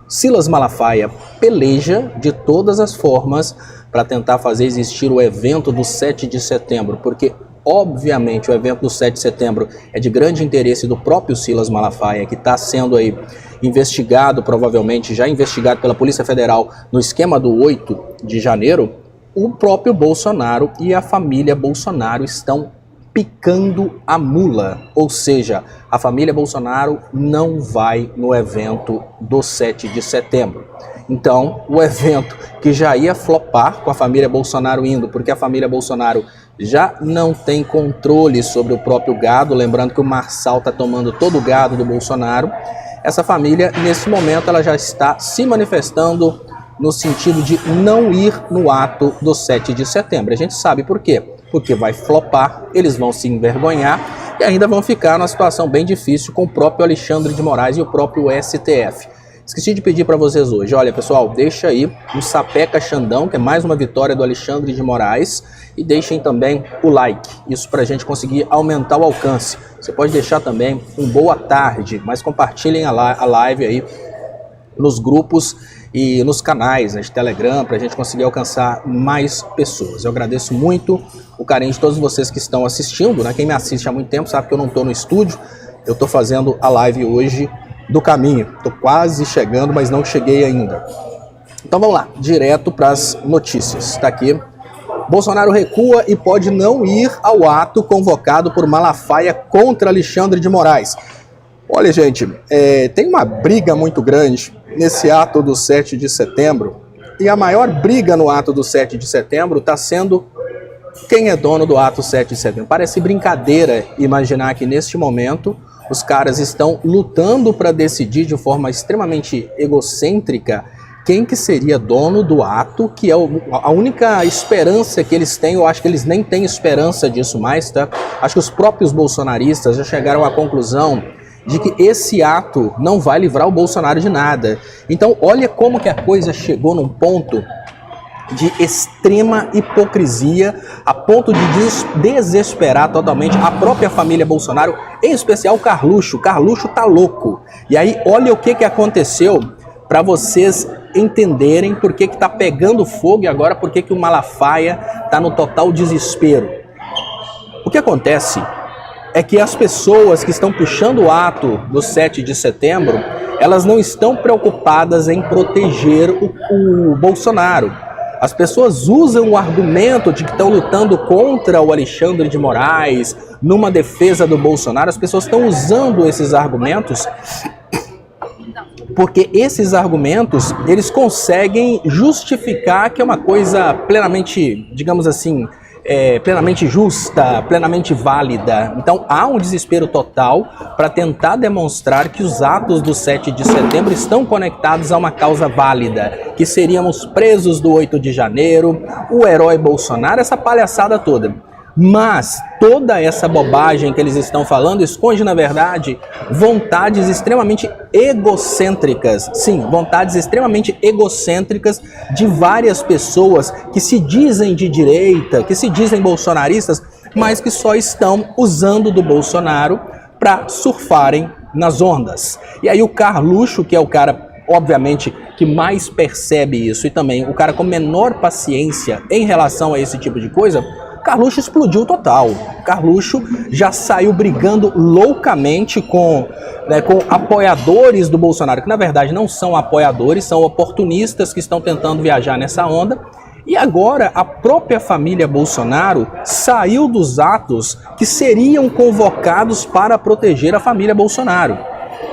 Silas Malafaia peleja de todas as formas para tentar fazer existir o evento do 7 de setembro, porque obviamente o evento do 7 de setembro é de grande interesse do próprio Silas Malafaia, que está sendo aí investigado, provavelmente já investigado pela Polícia Federal no esquema do 8 de janeiro. O próprio Bolsonaro e a família Bolsonaro estão picando a mula, ou seja, a família Bolsonaro não vai no evento do 7 de setembro. Então, o evento que já ia flopar com a família Bolsonaro indo, porque a família Bolsonaro já não tem controle sobre o próprio gado, lembrando que o Marçal está tomando todo o gado do Bolsonaro, essa família, nesse momento, ela já está se manifestando no sentido de não ir no ato do 7 de setembro. A gente sabe por quê? Porque vai flopar, eles vão se envergonhar e ainda vão ficar numa situação bem difícil com o próprio Alexandre de Moraes e o próprio STF. Esqueci de pedir para vocês hoje, olha pessoal, deixa aí um Sapeca Xandão, que é mais uma vitória do Alexandre de Moraes, e deixem também o like, isso para a gente conseguir aumentar o alcance. Você pode deixar também um boa tarde, mas compartilhem a live aí nos grupos e nos canais, né, de Telegram, para a gente conseguir alcançar mais pessoas. Eu agradeço muito o carinho de todos vocês que estão assistindo, né? Quem me assiste há muito tempo sabe que eu não estou no estúdio, eu estou fazendo a live hoje do caminho. Estou quase chegando, mas não cheguei ainda. Então vamos lá, direto para as notícias. Está aqui. Bolsonaro recua e pode não ir ao ato convocado por Malafaia contra Alexandre de Moraes. Olha, gente, tem uma briga muito grande nesse ato do 7 de setembro. E a maior briga no ato do 7 de setembro está sendo quem é dono do ato 7 de setembro. Parece brincadeira imaginar que neste momento os caras estão lutando para decidir de forma extremamente egocêntrica quem que seria dono do ato, que é a única esperança que eles têm. Eu acho que eles nem têm esperança disso mais, tá? Acho que os próprios bolsonaristas já chegaram à conclusão de que esse ato não vai livrar o Bolsonaro de nada. Então, olha como que a coisa chegou num ponto de extrema hipocrisia, a ponto de desesperar totalmente a própria família Bolsonaro, em especial o Carluxo. O Carluxo tá louco. E aí, olha o que aconteceu para vocês entenderem por que tá pegando fogo e agora por que o Malafaia tá no total desespero. O que acontece é que as pessoas que estão puxando o ato do 7 de setembro, elas não estão preocupadas em proteger o Bolsonaro. As pessoas usam o argumento de que estão lutando contra o Alexandre de Moraes, numa defesa do Bolsonaro. As pessoas estão usando esses argumentos porque esses argumentos, eles conseguem justificar que é uma coisa plenamente, digamos assim, plenamente justa, plenamente válida. Então há um desespero total para tentar demonstrar que os atos do 7 de setembro estão conectados a uma causa válida, que seríamos presos do 8 de janeiro, o herói Bolsonaro, essa palhaçada toda. Mas toda essa bobagem que eles estão falando esconde, na verdade, vontades extremamente egocêntricas. Sim, vontades extremamente egocêntricas de várias pessoas que se dizem de direita, que se dizem bolsonaristas, mas que só estão usando do Bolsonaro para surfarem nas ondas. E aí o Carluxo, que é o cara, obviamente, que mais percebe isso, e também o cara com menor paciência em relação a esse tipo de coisa, Carluxo explodiu total. Carluxo já saiu brigando loucamente com apoiadores do Bolsonaro, que na verdade não são apoiadores, são oportunistas que estão tentando viajar nessa onda. E agora a própria família Bolsonaro saiu dos atos que seriam convocados para proteger a família Bolsonaro.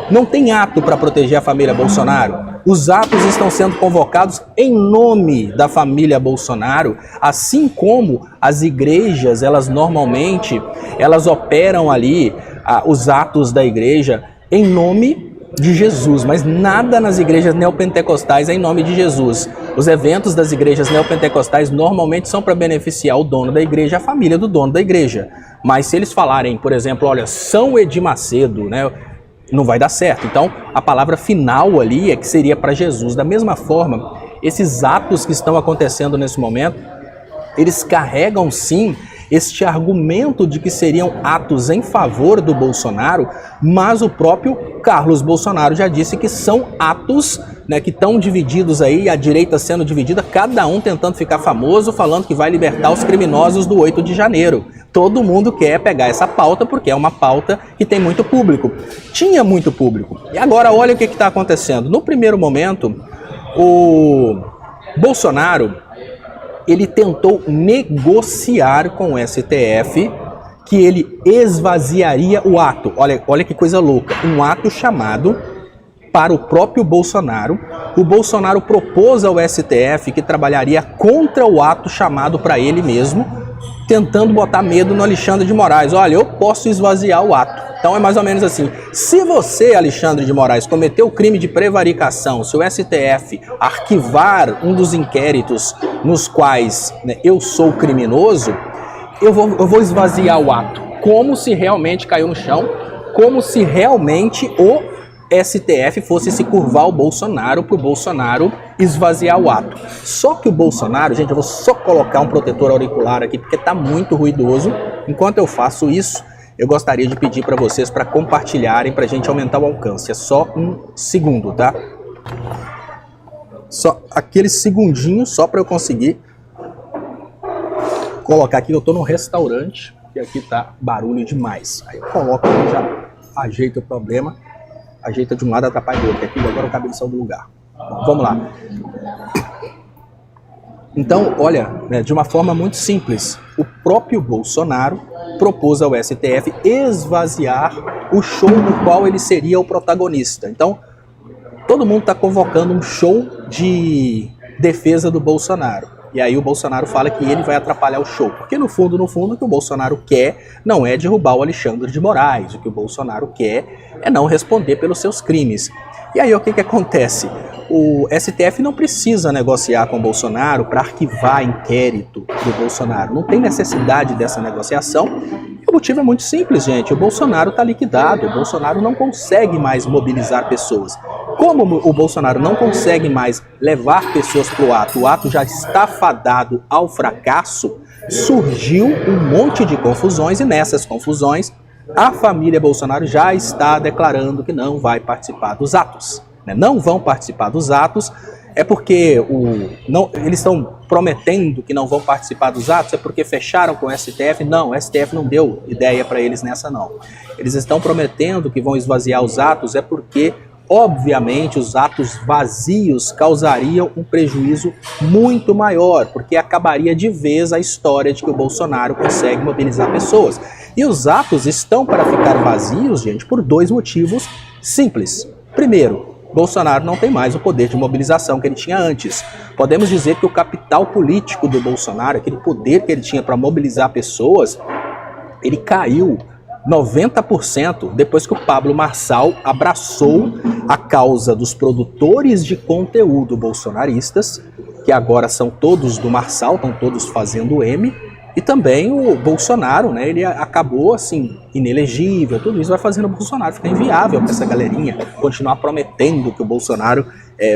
Não tem ato para proteger a família Bolsonaro. Os atos estão sendo convocados em nome da família Bolsonaro, assim como as igrejas, elas normalmente, elas operam ali os atos da igreja em nome de Jesus, mas nada nas igrejas neopentecostais é em nome de Jesus. Os eventos das igrejas neopentecostais normalmente são para beneficiar o dono da igreja, a família do dono da igreja. Mas se eles falarem, por exemplo, olha, São Edir Macedo, né, não vai dar certo. Então, a palavra final ali é que seria para Jesus. Da mesma forma, esses atos que estão acontecendo nesse momento, eles carregam sim este argumento de que seriam atos em favor do Bolsonaro, mas o próprio Carlos Bolsonaro já disse que são atos, né, que estão divididos aí, a direita sendo dividida, cada um tentando ficar famoso, falando que vai libertar os criminosos do 8 de janeiro. Todo mundo quer pegar essa pauta porque é uma pauta que tem muito público. Tinha muito público. E agora olha o que está acontecendo. No primeiro momento, o Bolsonaro, ele tentou negociar com o STF que ele esvaziaria o ato. Olha que coisa louca. Um ato chamado para o próprio Bolsonaro. O Bolsonaro propôs ao STF que trabalharia contra o ato chamado para ele mesmo, tentando botar medo no Alexandre de Moraes. Olha, eu posso esvaziar o ato. Então é mais ou menos assim, se você, Alexandre de Moraes, cometeu o crime de prevaricação, se o STF arquivar um dos inquéritos nos quais, né, eu sou criminoso, eu vou esvaziar o ato, como se realmente caiu no chão, como se realmente o STF fosse se curvar ao Bolsonaro para o Bolsonaro esvaziar o ato. Só que o Bolsonaro, gente, eu vou só colocar um protetor auricular aqui porque está muito ruidoso. Enquanto eu faço isso, eu gostaria de pedir para vocês para compartilharem para a gente aumentar o alcance. É só um segundo, tá? Só aquele segundinho só para eu conseguir colocar aqui. Eu estou num restaurante e aqui tá barulho demais. Aí eu coloco aqui, já ajeito o problema. Ajeita de um lado, atrapalha do outro. Aqui agora o cabelo saiu do lugar. Bom, vamos lá. Então, olha, né, de uma forma muito simples, o próprio Bolsonaro propôs ao STF esvaziar o show no qual ele seria o protagonista. Então, todo mundo está convocando um show de defesa do Bolsonaro. E aí o Bolsonaro fala que ele vai atrapalhar o show. Porque no fundo, o que o Bolsonaro quer não é derrubar o Alexandre de Moraes. O que o Bolsonaro quer é não responder pelos seus crimes. E aí o que acontece? O STF não precisa negociar com o Bolsonaro para arquivar inquérito do Bolsonaro. Não tem necessidade dessa negociação. E o motivo é muito simples, gente. O Bolsonaro está liquidado. O Bolsonaro não consegue mais mobilizar pessoas. Como o Bolsonaro não consegue mais levar pessoas para o ato já está fadado ao fracasso, surgiu um monte de confusões e nessas confusões a família Bolsonaro já está declarando que não vai participar dos atos. Não vão participar dos atos, é porque eles estão prometendo que não vão participar dos atos, é porque fecharam com o STF? Não, o STF não deu ideia para eles nessa não. Eles estão prometendo que vão esvaziar os atos, é porque obviamente os atos vazios causariam um prejuízo muito maior, porque acabaria de vez a história de que o Bolsonaro consegue mobilizar pessoas. E os atos estão para ficar vazios, gente, por dois motivos simples. Primeiro, Bolsonaro não tem mais o poder de mobilização que ele tinha antes. Podemos dizer que o capital político do Bolsonaro, aquele poder que ele tinha para mobilizar pessoas, ele caiu 90% depois que o Pablo Marçal abraçou a causa dos produtores de conteúdo bolsonaristas, que agora são todos do Marçal, estão todos fazendo M, e também o Bolsonaro, né, ele acabou assim, inelegível, tudo isso vai fazendo o Bolsonaro ficar inviável para essa galerinha continuar prometendo que o Bolsonaro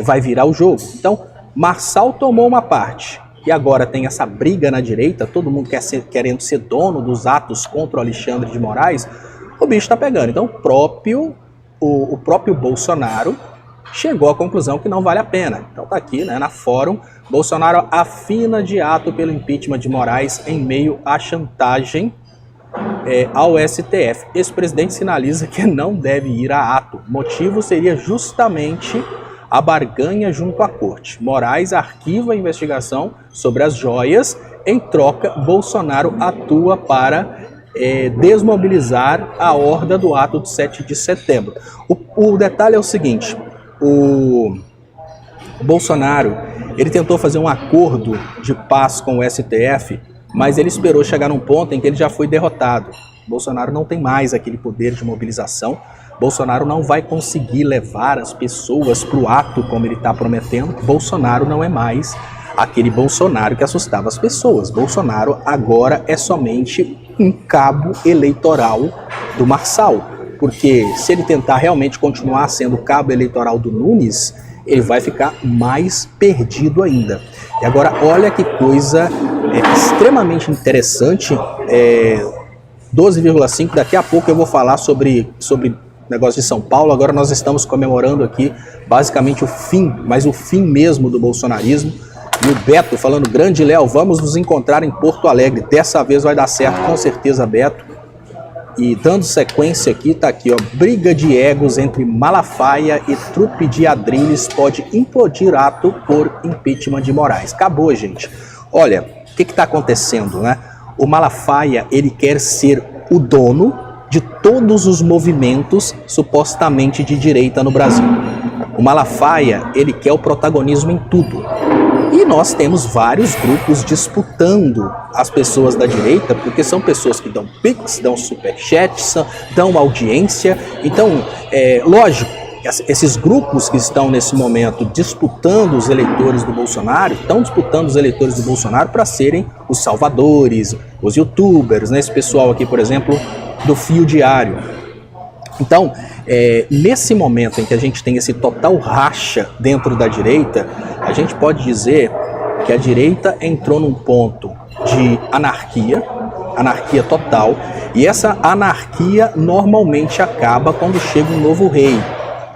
vai virar o jogo. Então, Marçal tomou uma parte. E agora tem essa briga na direita, todo mundo querendo ser dono dos atos contra o Alexandre de Moraes, o bicho está pegando. Então o próprio Bolsonaro chegou à conclusão que não vale a pena. Então tá aqui, né, na fórum, Bolsonaro afina de ato pelo impeachment de Moraes em meio à chantagem ao STF. Ex-presidente sinaliza que não deve ir a ato. O motivo seria justamente a barganha junto à corte. Moraes arquiva a investigação sobre as joias. Em troca, Bolsonaro atua para desmobilizar a horda do ato de 7 de setembro. O detalhe é o seguinte, o Bolsonaro ele tentou fazer um acordo de paz com o STF, mas ele esperou chegar num ponto em que ele já foi derrotado. Bolsonaro não tem mais aquele poder de mobilização. Bolsonaro não vai conseguir levar as pessoas para o ato como ele está prometendo. Bolsonaro não é mais aquele Bolsonaro que assustava as pessoas. Bolsonaro agora é somente um cabo eleitoral do Marçal. Porque se ele tentar realmente continuar sendo o cabo eleitoral do Nunes, ele vai ficar mais perdido ainda. E agora, olha que coisa extremamente interessante, 12,5, daqui a pouco eu vou falar sobre negócio de São Paulo. Agora nós estamos comemorando aqui basicamente o fim, mas o fim mesmo do bolsonarismo. E o Beto falando, grande Léo, vamos nos encontrar em Porto Alegre, dessa vez vai dar certo, com certeza, Beto. E dando sequência aqui, tá aqui, ó, briga de egos entre Malafaia e trupe de Adrilles pode implodir ato por impeachment de Moraes. Acabou, gente. Olha, o que está acontecendo, né? O Malafaia, ele quer ser o dono de todos os movimentos supostamente de direita no Brasil. O Malafaia, ele quer o protagonismo em tudo. E nós temos vários grupos disputando as pessoas da direita, porque são pessoas que dão pix, dão superchats, dão audiência. Então, lógico, esses grupos que estão nesse momento disputando os eleitores do Bolsonaro, estão disputando os eleitores do Bolsonaro para serem os salvadores, os youtubers, né? Esse pessoal aqui, por exemplo, do Fio Diário. Então, nesse momento em que a gente tem esse total racha dentro da direita, a gente pode dizer que a direita entrou num ponto de anarquia total, e essa anarquia normalmente acaba quando chega um novo rei.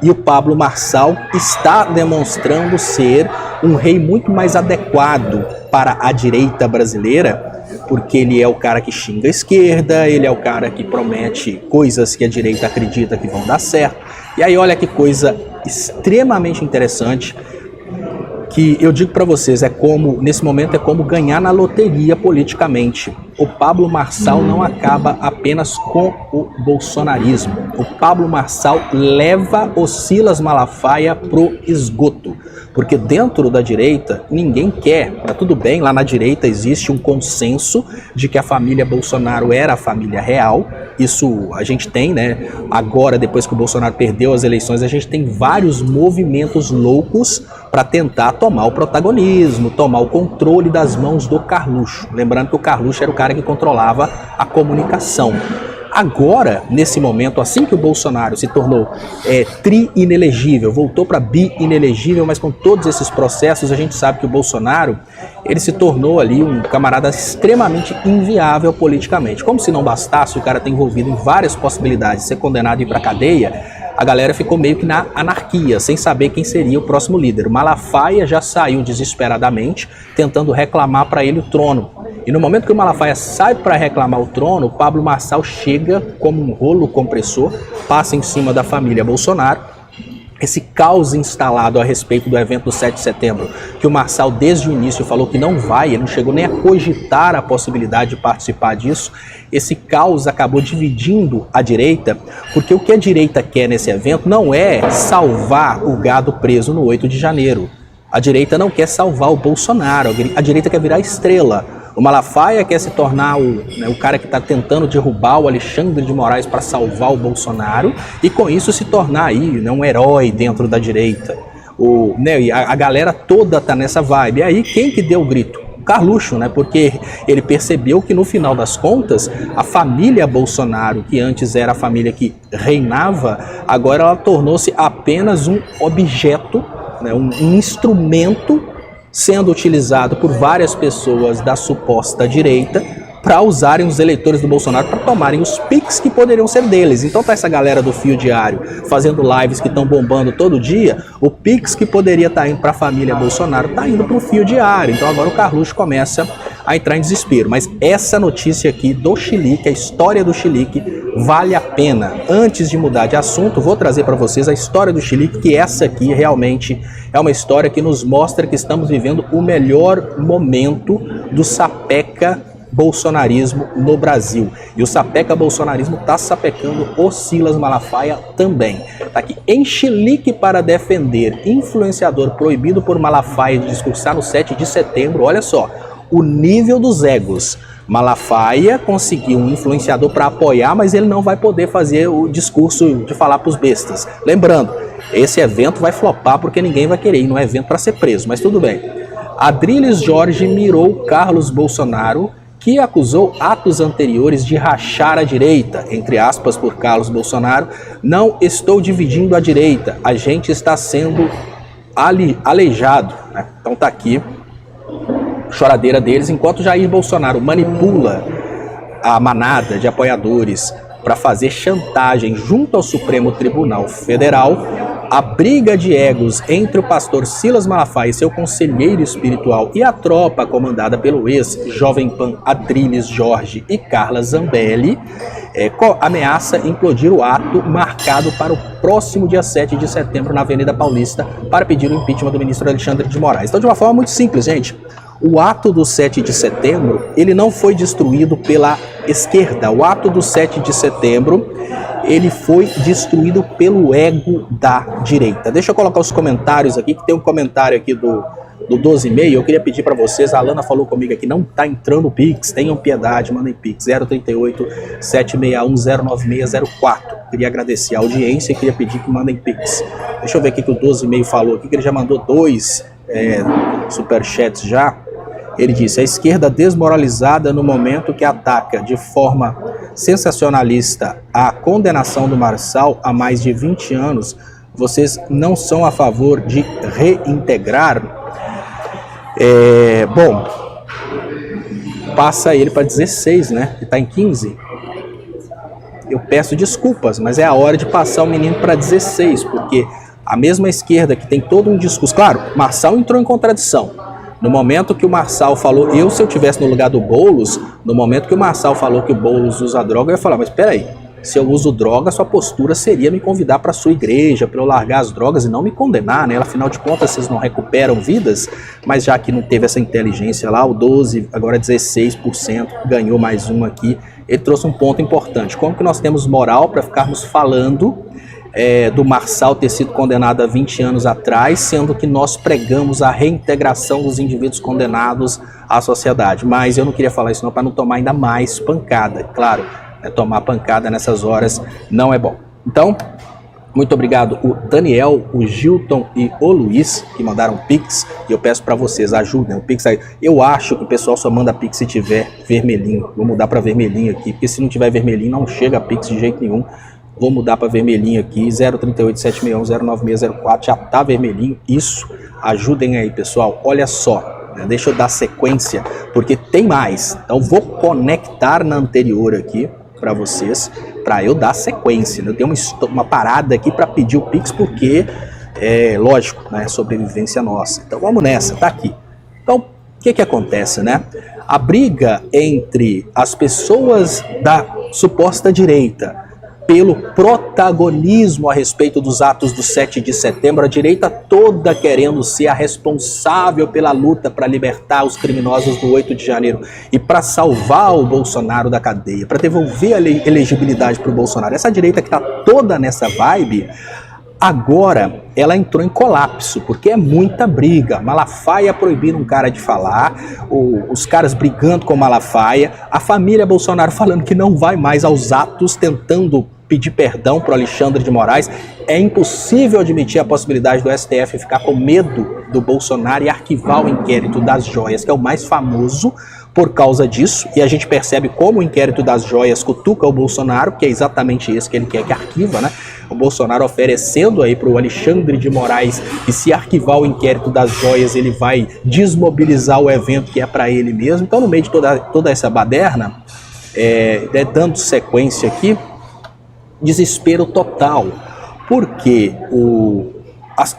E o Pablo Marçal está demonstrando ser um rei muito mais adequado para a direita brasileira, porque ele é o cara que xinga a esquerda, ele é o cara que promete coisas que a direita acredita que vão dar certo. E aí olha que coisa extremamente interessante, que eu digo para vocês, nesse momento é como ganhar na loteria politicamente. O Pablo Marçal não acaba apenas com o bolsonarismo. O Pablo Marçal leva o Silas Malafaia pro esgoto. Porque dentro da direita, ninguém quer, tá tudo bem, lá na direita existe um consenso de que a família Bolsonaro era a família real. Isso a gente tem, né? Agora, depois que o Bolsonaro perdeu as eleições, a gente tem vários movimentos loucos para tentar tomar o protagonismo, tomar o controle das mãos do Carluxo. Lembrando que o Carluxo era o cara que controlava a comunicação. Agora, nesse momento, assim que o Bolsonaro se tornou tri-inelegível, voltou para bi-inelegível, mas com todos esses processos, a gente sabe que o Bolsonaro, ele se tornou ali um camarada extremamente inviável politicamente. Como se não bastasse o cara ter envolvido em várias possibilidades de ser condenado e ir para cadeia, a galera ficou meio que na anarquia, sem saber quem seria o próximo líder. O Malafaia já saiu desesperadamente, tentando reclamar para ele o trono. E no momento que o Malafaia sai para reclamar o trono, o Pablo Marçal chega como um rolo compressor, passa em cima da família Bolsonaro. Esse caos instalado a respeito do evento do 7 de setembro, que o Marçal desde o início falou que não vai, ele não chegou nem a cogitar a possibilidade de participar disso. Esse caos acabou dividindo a direita, porque o que a direita quer nesse evento não é salvar o gado preso no 8 de janeiro. A direita não quer salvar o Bolsonaro, a direita quer virar estrela. O Malafaia quer se tornar o cara que está tentando derrubar o Alexandre de Moraes para salvar o Bolsonaro e com isso se tornar aí, né, um herói dentro da direita. A galera toda tá nessa vibe. E aí quem que deu o grito? O Carluxo, né? Porque ele percebeu que no final das contas a família Bolsonaro, que antes era a família que reinava, agora ela tornou-se apenas um objeto, né, um instrumento sendo utilizado por várias pessoas da suposta direita para usarem os eleitores do Bolsonaro para tomarem os pics que poderiam ser deles. Então tá essa galera do Fio Diário fazendo lives que estão bombando todo dia, o pix que poderia estar indo para a família Bolsonaro está indo para o Fio Diário. Então agora o Carluxo começa a entrar em desespero. Mas essa notícia aqui do Chilique, a história do Chilique, vale a pena. Antes de mudar de assunto, vou trazer para vocês a história do Chilique, que essa aqui realmente é uma história que nos mostra que estamos vivendo o melhor momento do sapeca bolsonarismo no Brasil. E o sapeca bolsonarismo está sapecando o Silas Malafaia também. Tá aqui, em Chilique para defender influenciador proibido por Malafaia de discursar no 7 de setembro, olha só, o nível dos egos. Malafaia conseguiu um influenciador para apoiar, mas ele não vai poder fazer o discurso de falar para os bestas. Lembrando, esse evento vai flopar porque ninguém vai querer ir num evento para ser preso, mas tudo bem. Adrilles Jorge mirou Carlos Bolsonaro, que acusou atos anteriores de rachar a direita, entre aspas, por Carlos Bolsonaro. Não estou dividindo a direita, a gente está sendo aleijado, né? Então tá aqui choradeira deles, enquanto Jair Bolsonaro manipula a manada de apoiadores para fazer chantagem junto ao Supremo Tribunal Federal. A briga de egos entre o pastor Silas Malafaia e seu conselheiro espiritual e a tropa comandada pelo ex-Jovem Pan Adriles Jorge e Carla Zambelli ameaça implodir o ato marcado para o próximo dia 7 de setembro na Avenida Paulista para pedir o impeachment do ministro Alexandre de Moraes. Então, de uma forma muito simples, gente, o ato do 7 de setembro, ele não foi destruído pela esquerda. O ato do 7 de setembro, ele foi destruído pelo ego da direita. Deixa eu colocar os comentários aqui, que tem um comentário aqui do 12,5. Eu queria pedir para vocês, a Alana falou comigo aqui, não tá entrando o Pix, tenham piedade, mandem Pix, 038 761 09604. Queria agradecer a audiência e queria pedir que mandem Pix. Deixa eu ver o que o 12,5 falou aqui, que ele já mandou 2 superchats já. Ele disse: a esquerda desmoralizada no momento que ataca de forma sensacionalista a condenação do Marçal há mais de 20 anos, vocês não são a favor de reintegrar? Bom, passa ele para 16, né? Ele está em 15. Eu peço desculpas, mas é a hora de passar o menino para 16, porque a mesma esquerda que tem todo um discurso... Claro, Marçal entrou em contradição. No momento que o Marçal falou, se eu estivesse no lugar do Boulos, no momento que o Marçal falou que o Boulos usa droga, eu ia falar, mas peraí, se eu uso droga, sua postura seria me convidar para sua igreja, para eu largar as drogas e não me condenar, né? Afinal de contas, vocês não recuperam vidas, mas já que não teve essa inteligência lá, o 12, agora 16%, ganhou mais um aqui, ele trouxe um ponto importante. Como que nós temos moral para ficarmos falando do Marçal ter sido condenado há 20 anos atrás, sendo que nós pregamos a reintegração dos indivíduos condenados à sociedade? Mas eu não queria falar isso não, para não tomar ainda mais pancada. Claro, tomar pancada nessas horas não é bom. Então, muito obrigado o Daniel, o Gilton e o Luiz, que mandaram Pix, e eu peço para vocês, ajudem o Pix aí. Eu acho que o pessoal só manda Pix se tiver vermelhinho. Vou mudar para vermelhinho aqui, porque se não tiver vermelhinho não chega Pix de jeito nenhum. Vou mudar para vermelhinho aqui, 038 761 09604, já tá vermelhinho, isso, ajudem aí pessoal, olha só, né? Deixa eu dar sequência, porque tem mais, então vou conectar na anterior aqui para vocês, para eu dar sequência, né? Eu tenho uma parada aqui para pedir o Pix, porque lógico, né, sobrevivência nossa, então vamos nessa, tá aqui. Então, o que acontece, né? A briga entre as pessoas da suposta direita pelo protagonismo a respeito dos atos do 7 de setembro, a direita toda querendo ser a responsável pela luta para libertar os criminosos do 8 de janeiro e para salvar o Bolsonaro da cadeia, para devolver a elegibilidade para o Bolsonaro. Essa direita que está toda nessa vibe, agora ela entrou em colapso, porque é muita briga. Malafaia proibindo um cara de falar, os caras brigando com Malafaia, a família Bolsonaro falando que não vai mais aos atos, tentando pedir perdão para o Alexandre de Moraes. É impossível admitir a possibilidade do STF ficar com medo do Bolsonaro e arquivar o inquérito das joias, que é o mais famoso por causa disso, e a gente percebe como o inquérito das joias cutuca o Bolsonaro, que é exatamente esse que ele quer que arquiva, né? O Bolsonaro oferecendo aí para o Alexandre de Moraes que se arquivar o inquérito das joias ele vai desmobilizar o evento que é para ele mesmo. Então, no meio de toda essa baderna, dando sequência aqui, desespero total, porque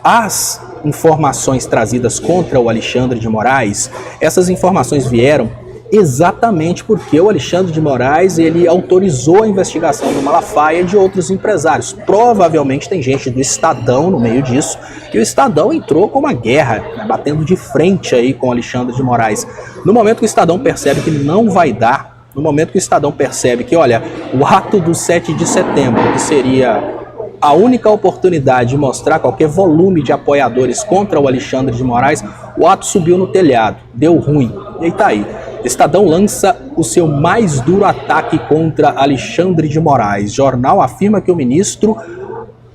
as informações trazidas contra o Alexandre de Moraes, essas informações vieram exatamente porque o Alexandre de Moraes ele autorizou a investigação do Malafaia e de outros empresários. Provavelmente tem gente do Estadão no meio disso, e o Estadão entrou com uma guerra, né, batendo de frente aí com o Alexandre de Moraes. No momento que o Estadão percebe que não vai dar, no momento que o Estadão percebe que, olha, o ato do 7 de setembro, que seria a única oportunidade de mostrar qualquer volume de apoiadores contra o Alexandre de Moraes, o ato subiu no telhado, deu ruim, e aí tá aí. Estadão lança o seu mais duro ataque contra Alexandre de Moraes. Jornal afirma que o ministro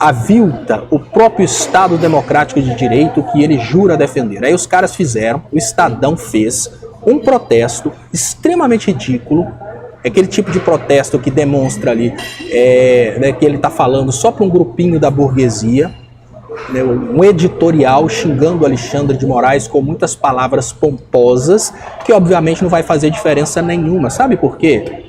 avilta o próprio Estado Democrático de Direito que ele jura defender. Aí os caras fizeram, o Estadão fez um protesto extremamente ridículo, aquele tipo de protesto que demonstra ali né, que ele está falando só para um grupinho da burguesia, né, um editorial xingando Alexandre de Moraes com muitas palavras pomposas, que obviamente não vai fazer diferença nenhuma. Sabe por quê?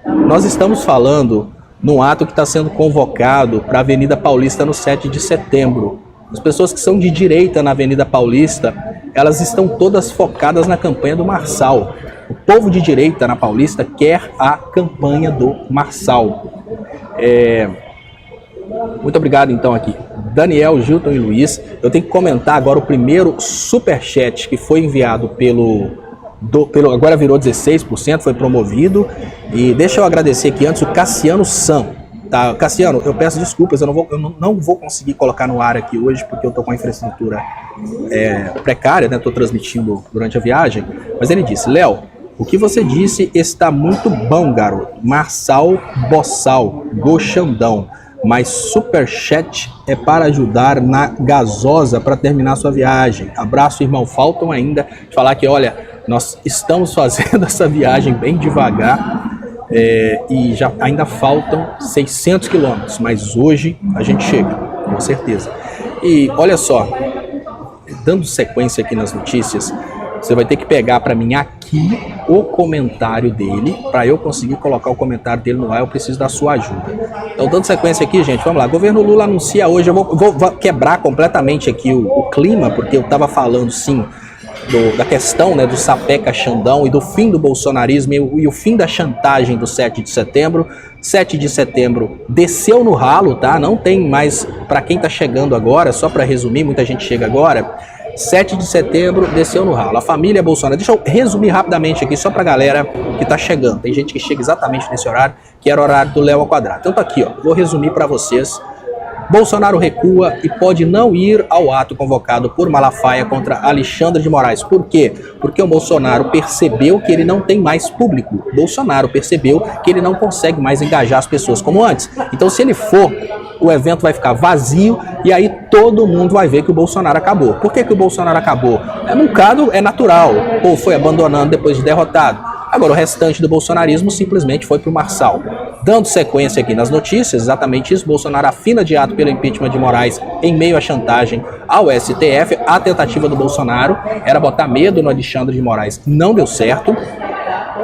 Nós estamos falando num ato que está sendo convocado para a Avenida Paulista no 7 de setembro. As pessoas que são de direita na Avenida Paulista, elas estão todas focadas na campanha do Marçal. O povo de direita na Paulista quer a campanha do Marçal. Muito obrigado então aqui, Daniel, Gilton e Luiz. Eu tenho que comentar agora o primeiro superchat que foi enviado agora virou 16%, foi promovido. E deixa eu agradecer aqui antes o Cassiano Sam. Tá, Cassiano, eu peço desculpas, eu não vou conseguir colocar no ar aqui hoje porque eu tô com a infraestrutura precária, né? Tô transmitindo durante a viagem. Mas ele disse: Léo, o que você disse está muito bom, garoto. Marçal, boçal, goxandão. Mas superchat é para ajudar na gasosa para terminar sua viagem. Abraço, irmão. Faltam ainda falar que, olha, nós estamos fazendo essa viagem bem devagar e ainda faltam 600 quilômetros, mas hoje a gente chega, com certeza. E olha só, dando sequência aqui nas notícias, você vai ter que pegar para mim aqui o comentário dele, para eu conseguir colocar o comentário dele no ar, eu preciso da sua ajuda. Então, dando sequência aqui, gente, vamos lá. Governo Lula anuncia hoje, eu vou quebrar completamente aqui o clima, porque eu estava falando, sim, da questão, né, do Sapeca Xandão e do fim do bolsonarismo e o fim da chantagem do 7 de setembro. 7 de setembro desceu no ralo, tá? Não tem mais, para quem tá chegando agora, só para resumir, muita gente chega agora. 7 de setembro desceu no ralo. A família Bolsonaro, deixa eu resumir rapidamente aqui, só pra galera que tá chegando. Tem gente que chega exatamente nesse horário, que era o horário do Léo ao Quadrado. Então tá aqui, ó, vou resumir para vocês. Bolsonaro recua e pode não ir ao ato convocado por Malafaia contra Alexandre de Moraes. Por quê? Porque o Bolsonaro percebeu que ele não tem mais público. Bolsonaro percebeu que ele não consegue mais engajar as pessoas como antes. Então, se ele for, o evento vai ficar vazio e aí todo mundo vai ver que o Bolsonaro acabou. Por que o Bolsonaro acabou? Num caso, é natural. Ou foi abandonando depois de derrotado. Agora, o restante do bolsonarismo simplesmente foi para o Marçal. Dando sequência aqui nas notícias, exatamente isso, Bolsonaro afina de ato pelo impeachment de Moraes em meio à chantagem ao STF. A tentativa do Bolsonaro era botar medo no Alexandre de Moraes, não deu certo.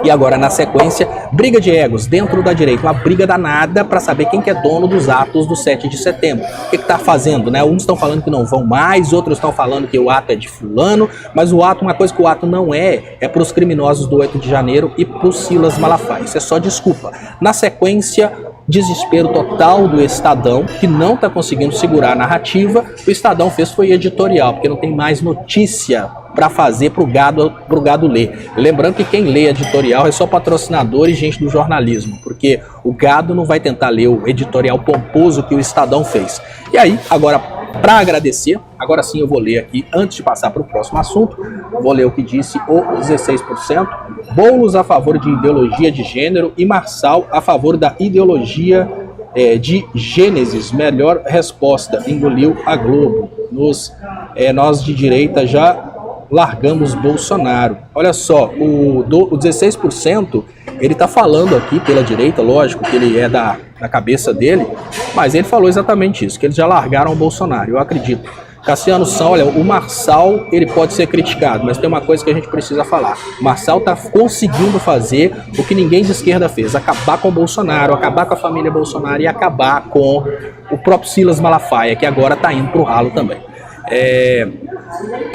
E agora, na sequência, briga de egos dentro da direita, uma briga danada para saber quem que é dono dos atos do 7 de setembro. O que está fazendo, né? Uns estão falando que não vão mais, outros estão falando que o ato é de fulano, mas o ato, uma coisa que o ato não é para os criminosos do 8 de janeiro e para o Silas Malafaia. Isso é só desculpa. Na sequência, desespero total do Estadão, que não está conseguindo segurar a narrativa. O Estadão foi editorial, porque não tem mais notícia para fazer para o gado ler. Lembrando que quem lê editorial é só patrocinador e gente do jornalismo, porque o gado não vai tentar ler o editorial pomposo que o Estadão fez. E aí, agora, para agradecer, agora sim eu vou ler aqui, antes de passar para o próximo assunto, vou ler o que disse o 16%. Boulos a favor de ideologia de gênero e Marçal a favor da ideologia de Gênesis. Melhor resposta, engoliu a Globo. Nós de direita já largamos Bolsonaro. Olha só, o 16%, ele está falando aqui pela direita, lógico que ele é da cabeça dele, mas ele falou exatamente isso, que eles já largaram o Bolsonaro, eu acredito. Cassiano São, olha, o Marçal, ele pode ser criticado, mas tem uma coisa que a gente precisa falar. O Marçal está conseguindo fazer o que ninguém de esquerda fez, acabar com o Bolsonaro, acabar com a família Bolsonaro e acabar com o próprio Silas Malafaia, que agora está indo para o ralo também.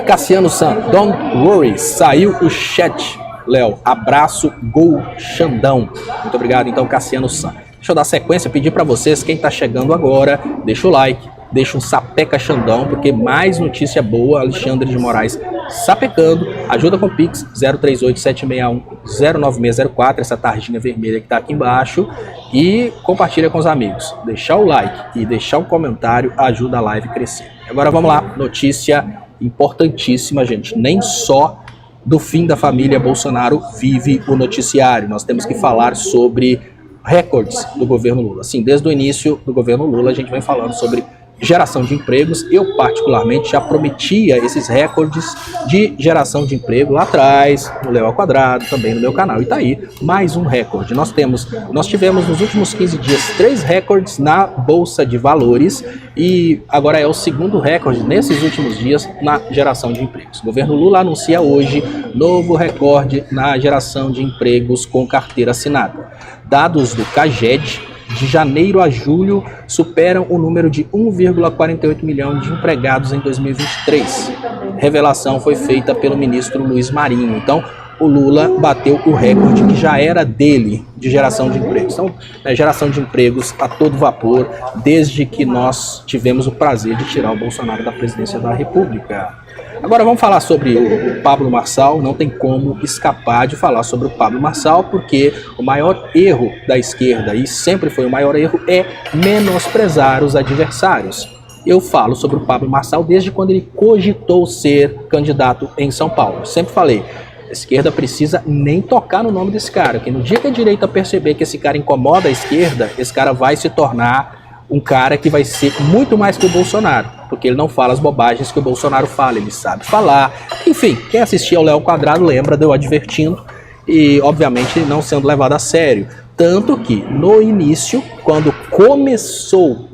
Cassiano San, don't worry, saiu o chat, Léo, abraço, gol, Xandão. Muito obrigado então, Cassiano San. Deixa eu dar sequência, pedir para vocês, quem tá chegando agora, deixa o like, deixa um Sapeca Xandão, porque mais notícia boa, Alexandre de Moraes sapecando, ajuda com o Pix, 038-761-09604, essa tarjinha vermelha que tá aqui embaixo, e compartilha com os amigos. Deixar o like e deixar um comentário ajuda a live a crescer. Agora vamos lá, notícia importantíssima, gente, nem só do fim da família Bolsonaro vive o noticiário, nós temos que falar sobre recordes do governo Lula. Assim, desde o início do governo Lula a gente vem falando sobre geração de empregos. Eu particularmente já prometia esses recordes de geração de emprego lá atrás, no Léo ao Quadrado, também no meu canal, e tá aí mais um recorde. Nós tivemos nos últimos 15 dias 3 recordes na Bolsa de Valores, e agora é o segundo recorde nesses últimos dias na geração de empregos. O governo Lula anuncia hoje novo recorde na geração de empregos com carteira assinada. Dados do CAGED de janeiro a julho superam o número de 1,48 milhão de empregados em 2023. Revelação foi feita pelo ministro Luiz Marinho. Então, o Lula bateu o recorde que já era dele de geração de empregos. Então, geração de empregos a todo vapor, desde que nós tivemos o prazer de tirar o Bolsonaro da presidência da República. Agora vamos falar sobre o Pablo Marçal. Não tem como escapar de falar sobre o Pablo Marçal, porque o maior erro da esquerda, e sempre foi o maior erro, é menosprezar os adversários. Eu falo sobre o Pablo Marçal desde quando ele cogitou ser candidato em São Paulo. Sempre falei, a esquerda precisa nem tocar no nome desse cara, que no dia que a direita perceber que esse cara incomoda a esquerda, esse cara vai se tornar um cara que vai ser muito mais que o Bolsonaro, porque ele não fala as bobagens que o Bolsonaro fala, ele sabe falar. Enfim, quem assistia ao Léo ao Quadrado lembra de eu advertindo e, obviamente, não sendo levado a sério. Tanto que, no início, quando começou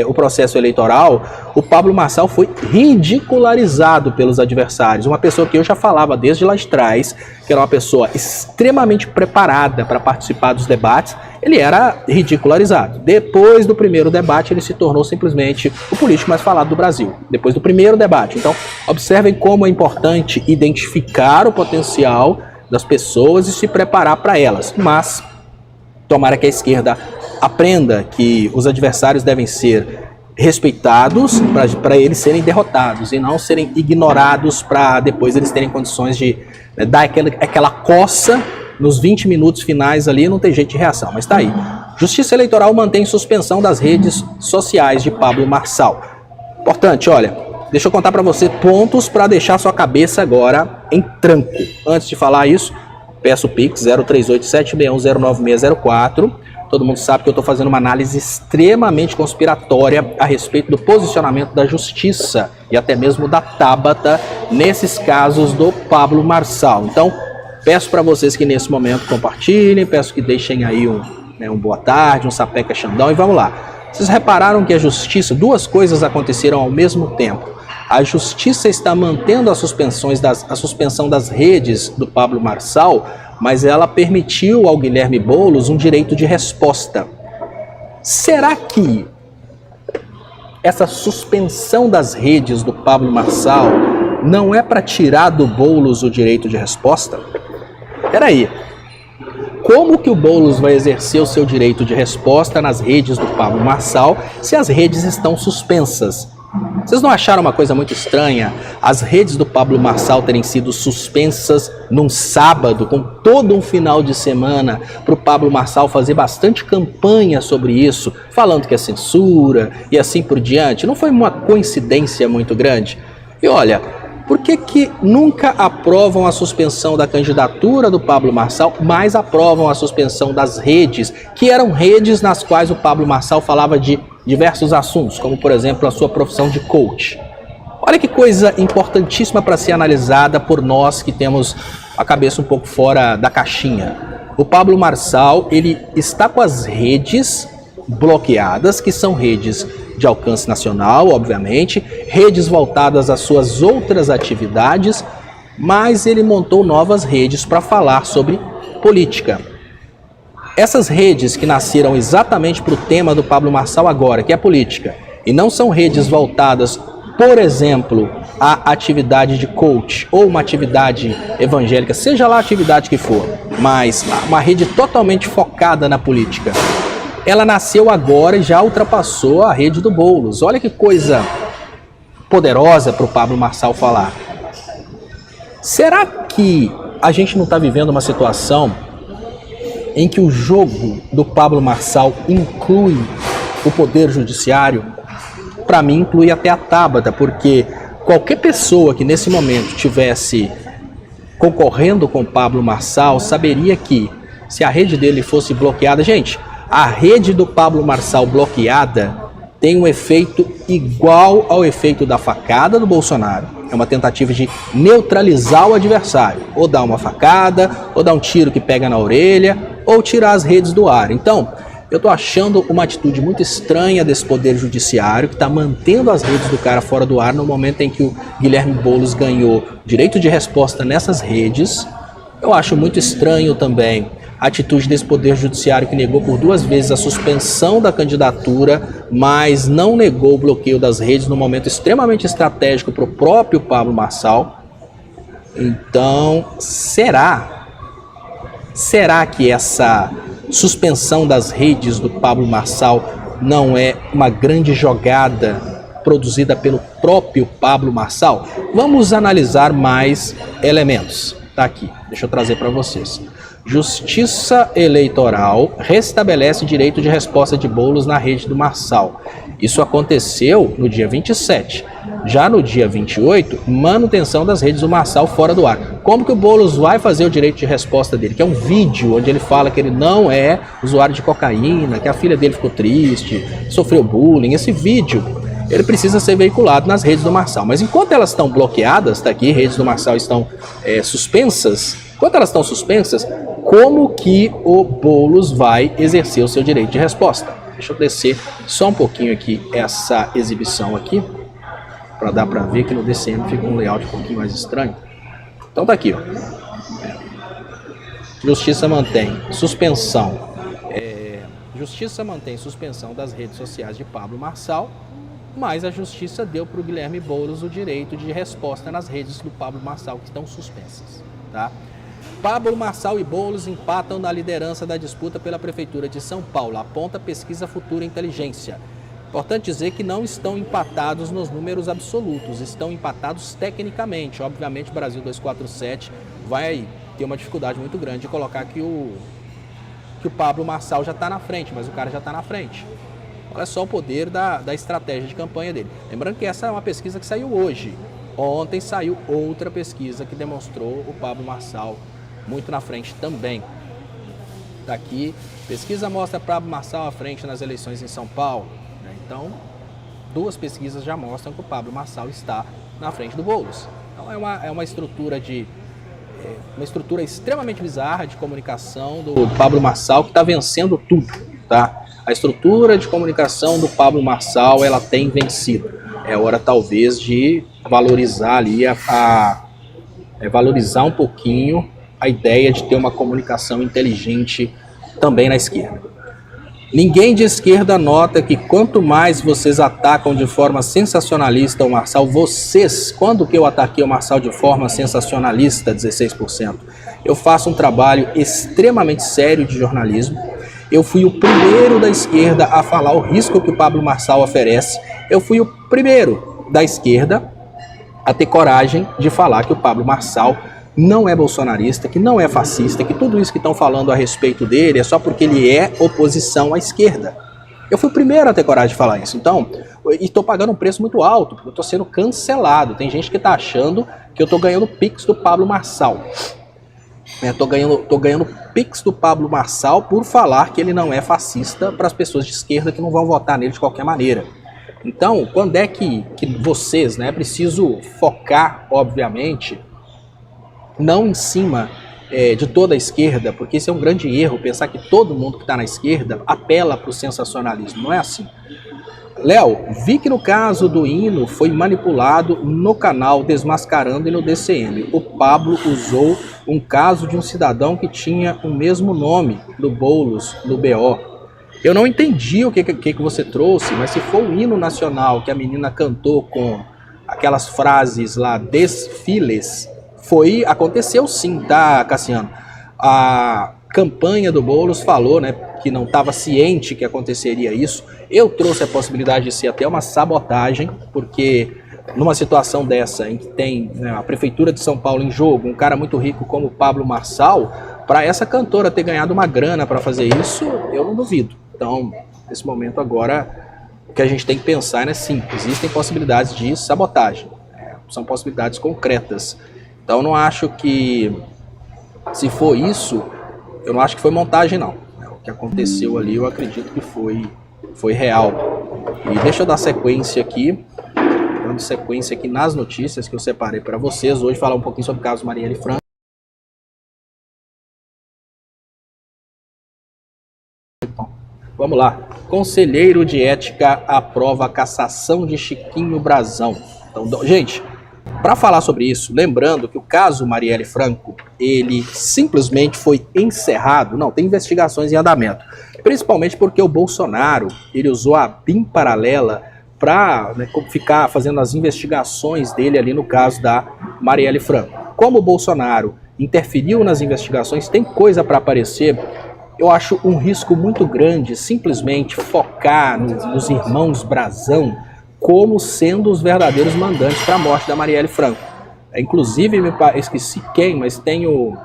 o processo eleitoral, o Pablo Marçal foi ridicularizado pelos adversários. Uma pessoa que eu já falava desde lá de trás, que era uma pessoa extremamente preparada para participar dos debates, ele era ridicularizado. Depois do primeiro debate, ele se tornou simplesmente o político mais falado do Brasil. Depois do primeiro debate. Então, observem como é importante identificar o potencial das pessoas e se preparar para elas. Mas, tomara que a esquerda aprenda que os adversários devem ser respeitados para eles serem derrotados e não serem ignorados para depois eles terem condições de dar aquela coça nos 20 minutos finais ali, não tem jeito de reação, mas tá aí. Justiça Eleitoral mantém suspensão das redes sociais de Pablo Marçal. Importante, olha, deixa eu contar para você pontos para deixar sua cabeça agora em tranco. Antes de falar isso, peço o Pix 038-761-09604. Todo mundo sabe que eu estou fazendo uma análise extremamente conspiratória a respeito do posicionamento da justiça e até mesmo da Tabata nesses casos do Pablo Marçal. Então, peço para vocês que nesse momento compartilhem, peço que deixem aí um boa tarde, um sapeca Xandão e vamos lá. Vocês repararam que a justiça, duas coisas aconteceram ao mesmo tempo. A justiça está mantendo a suspensão das redes do Pablo Marçal, mas ela permitiu ao Guilherme Boulos um direito de resposta. Será que essa suspensão das redes do Pablo Marçal não é para tirar do Boulos o direito de resposta? Peraí, como que o Boulos vai exercer o seu direito de resposta nas redes do Pablo Marçal se as redes estão suspensas? Vocês não acharam uma coisa muito estranha as redes do Pablo Marçal terem sido suspensas num sábado, com todo um final de semana, para o Pablo Marçal fazer bastante campanha sobre isso, falando que é censura e assim por diante? Não foi uma coincidência muito grande? E olha, por que nunca aprovam a suspensão da candidatura do Pablo Marçal, mas aprovam a suspensão das redes, que eram redes nas quais o Pablo Marçal falava de diversos assuntos, como por exemplo a sua profissão de coach? Olha que coisa importantíssima para ser analisada por nós que temos a cabeça um pouco fora da caixinha. O Pablo Marçal, ele está com as redes bloqueadas, que são redes de alcance nacional, obviamente, redes voltadas às suas outras atividades, mas ele montou novas redes para falar sobre política. Essas redes que nasceram exatamente para o tema do Pablo Marçal agora, que é política, e não são redes voltadas, por exemplo, à atividade de coach ou uma atividade evangélica, seja lá a atividade que for, mas uma rede totalmente focada na política. Ela nasceu agora e já ultrapassou a rede do Boulos. Olha que coisa poderosa para o Pablo Marçal falar. Será que a gente não está vivendo uma situação em que o jogo do Pablo Marçal inclui o Poder Judiciário? Para mim, inclui até a Tabata, porque qualquer pessoa que nesse momento tivesse concorrendo com o Pablo Marçal saberia que, se a rede dele fosse bloqueada... Gente, a rede do Pablo Marçal bloqueada tem um efeito igual ao efeito da facada do Bolsonaro. É uma tentativa de neutralizar o adversário, ou dar uma facada, ou dar um tiro que pega na orelha, ou tirar as redes do ar. Então, eu estou achando uma atitude muito estranha desse poder judiciário, que está mantendo as redes do cara fora do ar no momento em que o Guilherme Boulos ganhou direito de resposta nessas redes. Eu acho muito estranho também a atitude desse poder judiciário que negou por 2 vezes a suspensão da candidatura, mas não negou o bloqueio das redes no momento extremamente estratégico para o próprio Pablo Marçal. Então, será que essa suspensão das redes do Pablo Marçal não é uma grande jogada produzida pelo próprio Pablo Marçal? Vamos analisar mais elementos. Tá aqui, deixa eu trazer para vocês. Justiça Eleitoral restabelece direito de resposta de Boulos na rede do Marçal. Isso aconteceu no dia 27. Já no dia 28, manutenção das redes do Marçal fora do ar. Como que o Boulos vai fazer o direito de resposta dele? Que é um vídeo onde ele fala que ele não é usuário de cocaína, que a filha dele ficou triste, sofreu bullying. Esse vídeo, ele precisa ser veiculado nas redes do Marçal. Mas enquanto elas estão bloqueadas, tá aqui, redes do Marçal estão suspensas. Enquanto elas estão suspensas, como que o Boulos vai exercer o seu direito de resposta? Deixa eu descer só um pouquinho aqui essa exibição aqui, para dar para ver que no DCM fica um layout um pouquinho mais estranho. Então tá aqui, ó. Justiça mantém suspensão. Justiça mantém suspensão das redes sociais de Pablo Marçal, mas a Justiça deu para o Guilherme Boulos o direito de resposta nas redes do Pablo Marçal que estão suspensas, tá? Pablo Marçal e Boulos empatam na liderança da disputa pela Prefeitura de São Paulo, aponta pesquisa Futura Inteligência. Importante dizer que não estão empatados nos números absolutos, estão empatados tecnicamente. Obviamente o Brasil 247 vai ter uma dificuldade muito grande de colocar que o Pablo Marçal já está na frente, mas o cara já está na frente. Olha só o poder da estratégia de campanha dele. Lembrando que essa é uma pesquisa que saiu hoje. Ontem saiu outra pesquisa que demonstrou o Pablo Marçal muito na frente também. Tá aqui, pesquisa mostra Pablo Marçal à frente nas eleições em São Paulo. Então, 2 pesquisas já mostram que o Pablo Marçal está na frente do Boulos. Então é uma estrutura extremamente bizarra de comunicação do Pablo Marçal que está vencendo tudo, tá? A estrutura de comunicação do Pablo Marçal, ela tem vencido. É hora talvez de valorizar ali valorizar um pouquinho a ideia de ter uma comunicação inteligente também na esquerda. Ninguém de esquerda nota que quanto mais vocês atacam de forma sensacionalista o Marçal, quando que eu ataquei o Marçal de forma sensacionalista, 16%? Eu faço um trabalho extremamente sério de jornalismo. Eu fui o primeiro da esquerda a falar o risco que o Pablo Marçal oferece. Eu fui o primeiro da esquerda a ter coragem de falar que o Pablo Marçal não é bolsonarista, que não é fascista, que tudo isso que estão falando a respeito dele é só porque ele é oposição à esquerda. Eu fui o primeiro a ter coragem de falar isso. Então, e estou pagando um preço muito alto, porque eu estou sendo cancelado. Tem gente que está achando que eu estou ganhando Pix do Pablo Marçal. Tô ganhando Pix do Pablo Marçal por falar que ele não é fascista para as pessoas de esquerda que não vão votar nele de qualquer maneira. Então, quando é que vocês, né, é preciso focar, obviamente, não em cima de toda a esquerda, porque isso é um grande erro, pensar que todo mundo que está na esquerda apela para o sensacionalismo. Não é assim. Léo, vi que no caso do hino foi manipulado no canal Desmascarando e no DCM. O Pablo usou um caso de um cidadão que tinha o mesmo nome do Boulos, do BO. Eu não entendi o que você trouxe, mas se for o hino nacional que a menina cantou com aquelas frases lá, desfiles, aconteceu sim, tá, Cassiano? A campanha do Boulos falou, né, que não estava ciente que aconteceria isso. Eu trouxe a possibilidade de ser até uma sabotagem, porque numa situação dessa, em que tem, né, a Prefeitura de São Paulo em jogo, um cara muito rico como o Pablo Marçal, para essa cantora ter ganhado uma grana para fazer isso, eu não duvido. Então, nesse momento agora, o que a gente tem que pensar é, sim, existem possibilidades de sabotagem, são possibilidades concretas. Então, não acho que, se for isso, eu não acho que foi montagem, não. O que aconteceu ali, eu acredito que foi real. E deixa eu dar sequência aqui, nas notícias que eu separei para vocês. Hoje falar um pouquinho sobre o caso Marielle Franco. Vamos lá. Conselheiro de Ética aprova a cassação de Chiquinho Brazão. Então, gente, para falar sobre isso, lembrando que o caso Marielle Franco, ele simplesmente foi encerrado. Não, tem investigações em andamento. Principalmente porque o Bolsonaro, ele usou a BIM paralela para ficar fazendo as investigações dele ali no caso da Marielle Franco. Como o Bolsonaro interferiu nas investigações, tem coisa para aparecer. Eu acho um risco muito grande simplesmente focar nos irmãos Brazão como sendo os verdadeiros mandantes para a morte da Marielle Franco. Inclusive, esqueci quem, mas tem um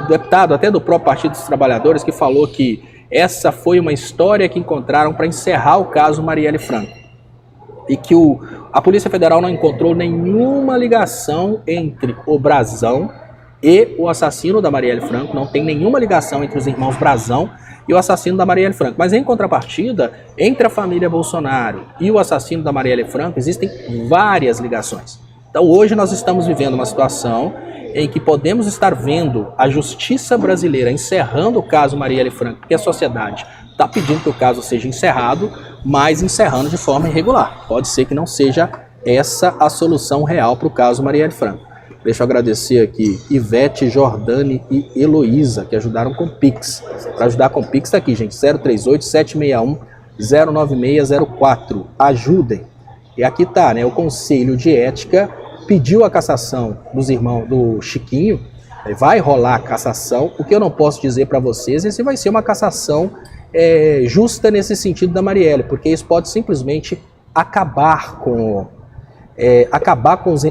deputado até do próprio Partido dos Trabalhadores que falou que essa foi uma história que encontraram para encerrar o caso Marielle Franco. E que a Polícia Federal não encontrou nenhuma ligação entre o Brazão e o assassino da Marielle Franco. Não tem nenhuma ligação entre os irmãos Brazão e o assassino da Marielle Franco. Mas em contrapartida, entre a família Bolsonaro e o assassino da Marielle Franco, existem várias ligações. Então hoje nós estamos vivendo uma situação em que podemos estar vendo a justiça brasileira encerrando o caso Marielle Franco, porque a sociedade está pedindo que o caso seja encerrado, mas encerrando de forma irregular. Pode ser que não seja essa a solução real para o caso Marielle Franco. Deixa eu agradecer aqui Ivete, Jordane e Heloísa, que ajudaram com Pix. Para ajudar com Pix está aqui, gente, 038-761-09604. Ajudem. E aqui tá, né, o Conselho de Ética pediu a cassação dos irmãos do Chiquinho. Vai rolar a cassação. O que eu não posso dizer para vocês é se vai ser uma cassação justa nesse sentido da Marielle, porque isso pode simplesmente acabar com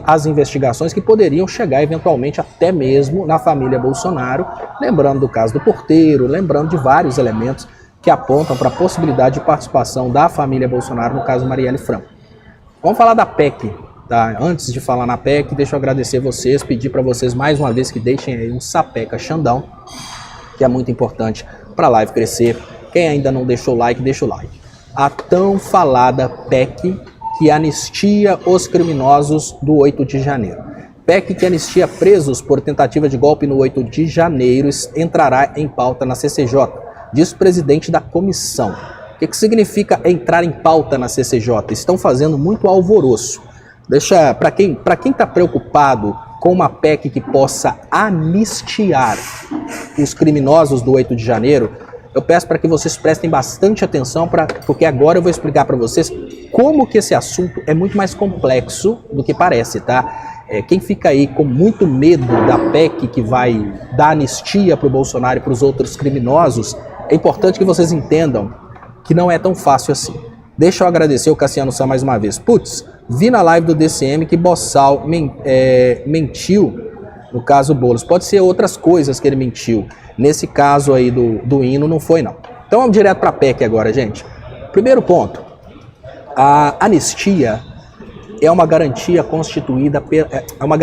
as investigações que poderiam chegar eventualmente até mesmo na família Bolsonaro, lembrando do caso do porteiro, lembrando de vários elementos que apontam para a possibilidade de participação da família Bolsonaro no caso Marielle Franco. Vamos falar da PEC. Tá? Antes de falar na PEC, deixa eu agradecer vocês, pedir para vocês mais uma vez que deixem aí um Sapeca Xandão, que é muito importante para a live crescer. Quem ainda não deixou o like, deixa o like. A tão falada PEC que anistia os criminosos do 8 de janeiro. PEC que anistia presos por tentativa de golpe no 8 de janeiro entrará em pauta na CCJ, diz o presidente da comissão. O que significa entrar em pauta na CCJ? Estão fazendo muito alvoroço. Deixa para quem está preocupado com uma PEC que possa anistiar os criminosos do 8 de janeiro, eu peço para que vocês prestem bastante atenção, porque agora eu vou explicar para vocês como que esse assunto é muito mais complexo do que parece, tá? Quem fica aí com muito medo da PEC que vai dar anistia para o Bolsonaro e para os outros criminosos, é importante que vocês entendam que não é tão fácil assim. Deixa eu agradecer o Cassiano Sá mais uma vez. Putz, vi na live do DCM que Bossal mentiu no caso Boulos. Pode ser outras coisas que ele mentiu. Nesse caso aí do hino não foi não. Então vamos direto para a PEC agora, gente. Primeiro ponto. A anistia é uma garantia constituída, é uma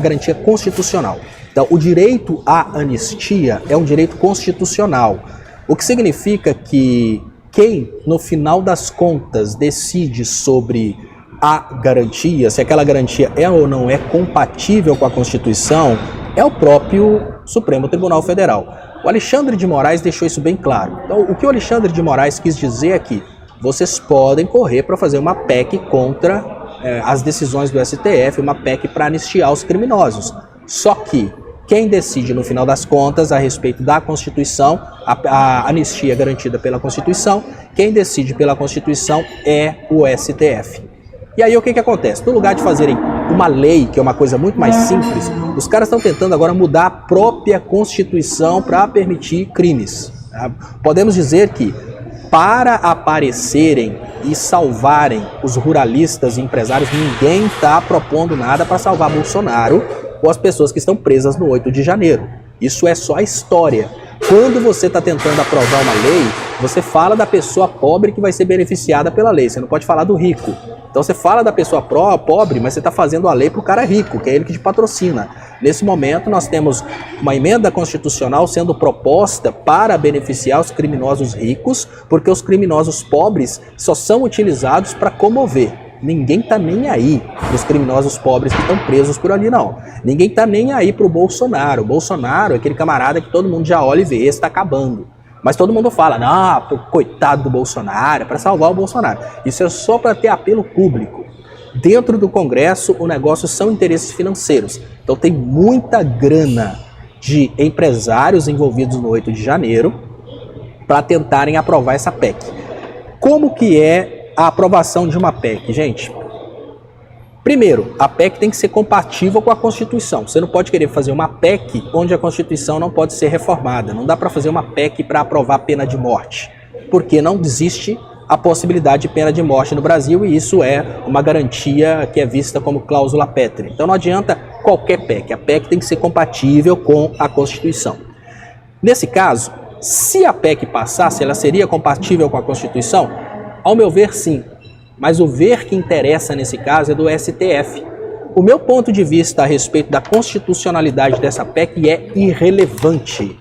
garantia constitucional. Então o direito à anistia é um direito constitucional. O que significa que quem, no final das contas, decide sobre a garantia, se aquela garantia é ou não é compatível com a Constituição, é o próprio Supremo Tribunal Federal. O Alexandre de Moraes deixou isso bem claro. Então, o que o Alexandre de Moraes quis dizer é que vocês podem correr para fazer uma PEC contra as decisões do STF, uma PEC para anistiar os criminosos. Só que quem decide, no final das contas, a respeito da Constituição, a anistia garantida pela Constituição, quem decide pela Constituição é o STF. E aí o que acontece? No lugar de fazerem uma lei, que é uma coisa muito mais simples, os caras estão tentando agora mudar a própria Constituição para permitir crimes. Podemos dizer que, para aparecerem e salvarem os ruralistas e empresários, ninguém está propondo nada para salvar Bolsonaro ou as pessoas que estão presas no 8 de janeiro. Isso é só a história. quando você está tentando aprovar uma lei, você fala da pessoa pobre que vai ser beneficiada pela lei, você não pode falar do rico. Então você fala da pessoa pobre, mas você está fazendo a lei para o cara rico, que é ele que te patrocina. Nesse momento nós temos uma emenda constitucional sendo proposta para beneficiar os criminosos ricos, porque os criminosos pobres só são utilizados para comover. Ninguém tá nem aí pros criminosos pobres que estão presos por ali, não. Ninguém tá nem aí pro Bolsonaro. O Bolsonaro é aquele camarada que todo mundo já olha e vê, esse tá acabando. Mas todo mundo fala, não, coitado do Bolsonaro, é para salvar o Bolsonaro. Isso é só para ter apelo público. Dentro do Congresso, o negócio são interesses financeiros. Então tem muita grana de empresários envolvidos no 8 de janeiro para tentarem aprovar essa PEC. Como que é a aprovação de uma PEC, gente? Primeiro, a PEC tem que ser compatível com a Constituição. Você não pode querer fazer uma PEC onde a Constituição não pode ser reformada. Não dá para fazer uma PEC para aprovar pena de morte, porque não existe a possibilidade de pena de morte no Brasil e isso é uma garantia que é vista como cláusula pétrea. Então não adianta qualquer PEC. A PEC tem que ser compatível com a Constituição. Nesse caso, se a PEC passasse, ela seria compatível com a Constituição? Ao meu ver, sim. Mas o ver que interessa nesse caso é do STF. O meu ponto de vista a respeito da constitucionalidade dessa PEC é irrelevante.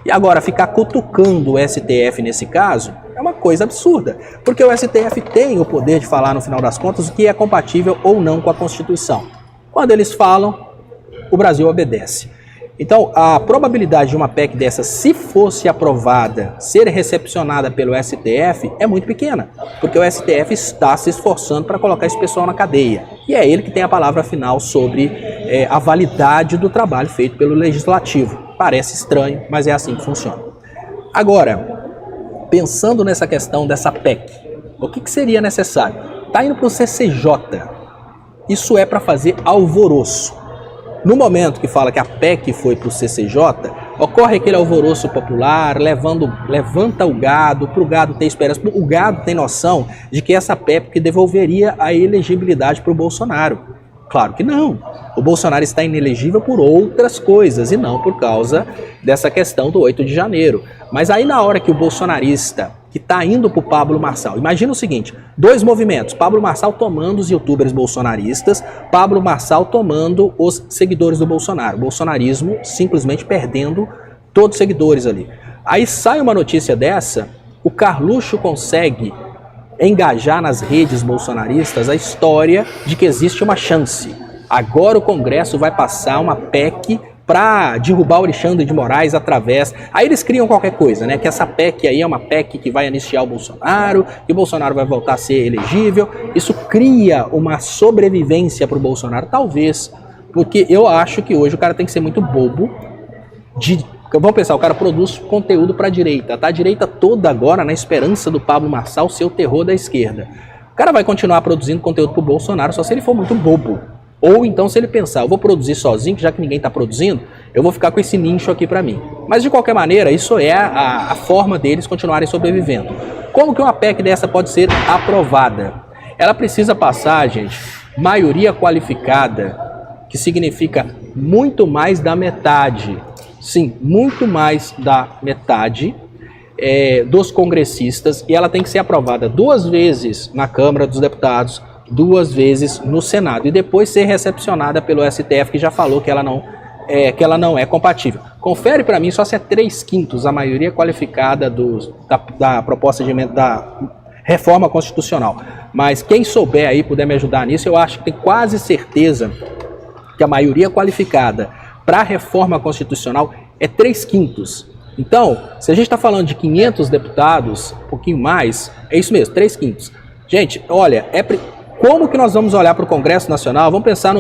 E agora, ficar cutucando o STF nesse caso é uma coisa absurda. Porque o STF tem o poder de falar, no final das contas, o que é compatível ou não com a Constituição. Quando eles falam, o Brasil obedece. Então, a probabilidade de uma PEC dessa, se fosse aprovada, ser recepcionada pelo STF, é muito pequena, porque o STF está se esforçando para colocar esse pessoal na cadeia. E é ele que tem a palavra final sobre a validade do trabalho feito pelo Legislativo. Parece estranho, mas é assim que funciona. Agora, pensando nessa questão dessa PEC, o que seria necessário? Está indo para o CCJ. Isso é para fazer alvoroço. No momento que fala que a PEC foi para o CCJ, ocorre aquele alvoroço popular, levanta o gado, para o gado ter esperança. O gado tem noção de que essa PEC devolveria a elegibilidade para o Bolsonaro. Claro que não. O Bolsonaro está inelegível por outras coisas e não por causa dessa questão do 8 de janeiro. Mas aí na hora que o bolsonarista, que está indo para o Pablo Marçal, imagina o seguinte, dois movimentos, Pablo Marçal tomando os youtubers bolsonaristas, Pablo Marçal tomando os seguidores do Bolsonaro, o bolsonarismo simplesmente perdendo todos os seguidores ali. Aí sai uma notícia dessa, o Carluxo consegue engajar nas redes bolsonaristas a história de que existe uma chance. Agora o Congresso vai passar uma PEC para derrubar o Alexandre de Moraes através... Aí eles criam qualquer coisa, né? Que essa PEC aí é uma PEC que vai anistiar o Bolsonaro, que o Bolsonaro vai voltar a ser elegível. Isso cria uma sobrevivência para o Bolsonaro, talvez, porque eu acho que hoje o cara tem que ser muito bobo Vamos pensar, o cara produz conteúdo para a direita, tá? A direita toda agora na esperança do Pablo Marçal ser o terror da esquerda. O cara vai continuar produzindo conteúdo pro Bolsonaro só se ele for muito bobo. Ou então se ele pensar, eu vou produzir sozinho, que já que ninguém está produzindo, eu vou ficar com esse nicho aqui para mim. Mas de qualquer maneira, isso é a forma deles continuarem sobrevivendo. Como que uma PEC dessa pode ser aprovada? Ela precisa passar, gente, maioria qualificada, que significa muito mais da metade. Sim, muito mais da metade dos congressistas, e ela tem que ser aprovada 2 vezes na Câmara dos Deputados, 2 vezes no Senado, e depois ser recepcionada pelo STF, que já falou que ela não é compatível. Confere para mim só se é 3/5 a maioria qualificada da proposta de emenda da reforma constitucional. Mas quem souber aí, puder me ajudar nisso, eu acho que tem quase certeza que a maioria qualificada para a reforma constitucional é 3/5. Então, se a gente está falando de 500 deputados, um pouquinho mais, é isso mesmo, 3/5. Gente, olha, como que nós vamos olhar para o Congresso Nacional? Vamos pensar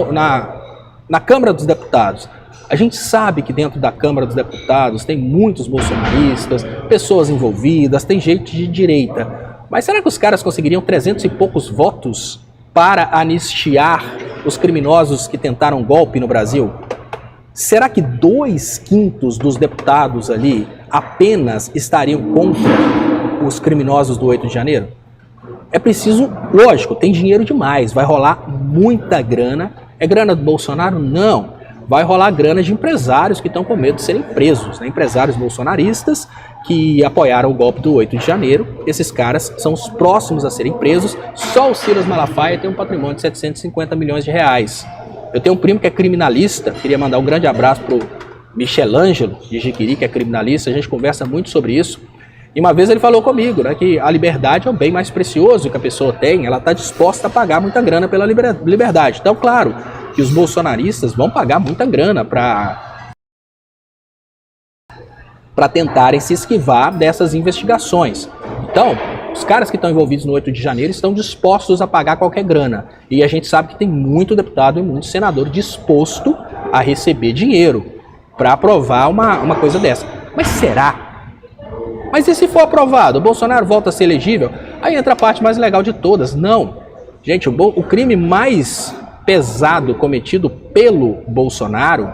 na Câmara dos Deputados. A gente sabe que dentro da Câmara dos Deputados tem muitos bolsonaristas, pessoas envolvidas, tem gente de direita. Mas será que os caras conseguiriam 300 e poucos votos para anistiar os criminosos que tentaram golpe no Brasil? Será que 2/5 dos deputados ali apenas estariam contra os criminosos do 8 de janeiro? É preciso, lógico, tem dinheiro demais, vai rolar muita grana. É grana do Bolsonaro? Não. vai rolar grana de empresários que estão com medo de serem presos, né? Empresários bolsonaristas que apoiaram o golpe do 8 de janeiro. Esses caras são os próximos a serem presos. Só o Silas Malafaia tem um patrimônio de 750 milhões de reais. Eu tenho um primo que é criminalista, queria mandar um grande abraço pro Michelangelo de Jiquiri, que é criminalista, a gente conversa muito sobre isso. E uma vez ele falou comigo, né, que a liberdade é o bem mais precioso que a pessoa tem, ela está disposta a pagar muita grana pela liberdade. Então, claro, que os bolsonaristas vão pagar muita grana para tentarem se esquivar dessas investigações. Então, os caras que estão envolvidos no 8 de janeiro estão dispostos a pagar qualquer grana. E a gente sabe que tem muito deputado e muito senador disposto a receber dinheiro para aprovar uma coisa dessa. Mas será? Mas e se for aprovado? O Bolsonaro volta a ser elegível? Aí entra a parte mais legal de todas. Não. Gente, o crime mais pesado cometido pelo Bolsonaro,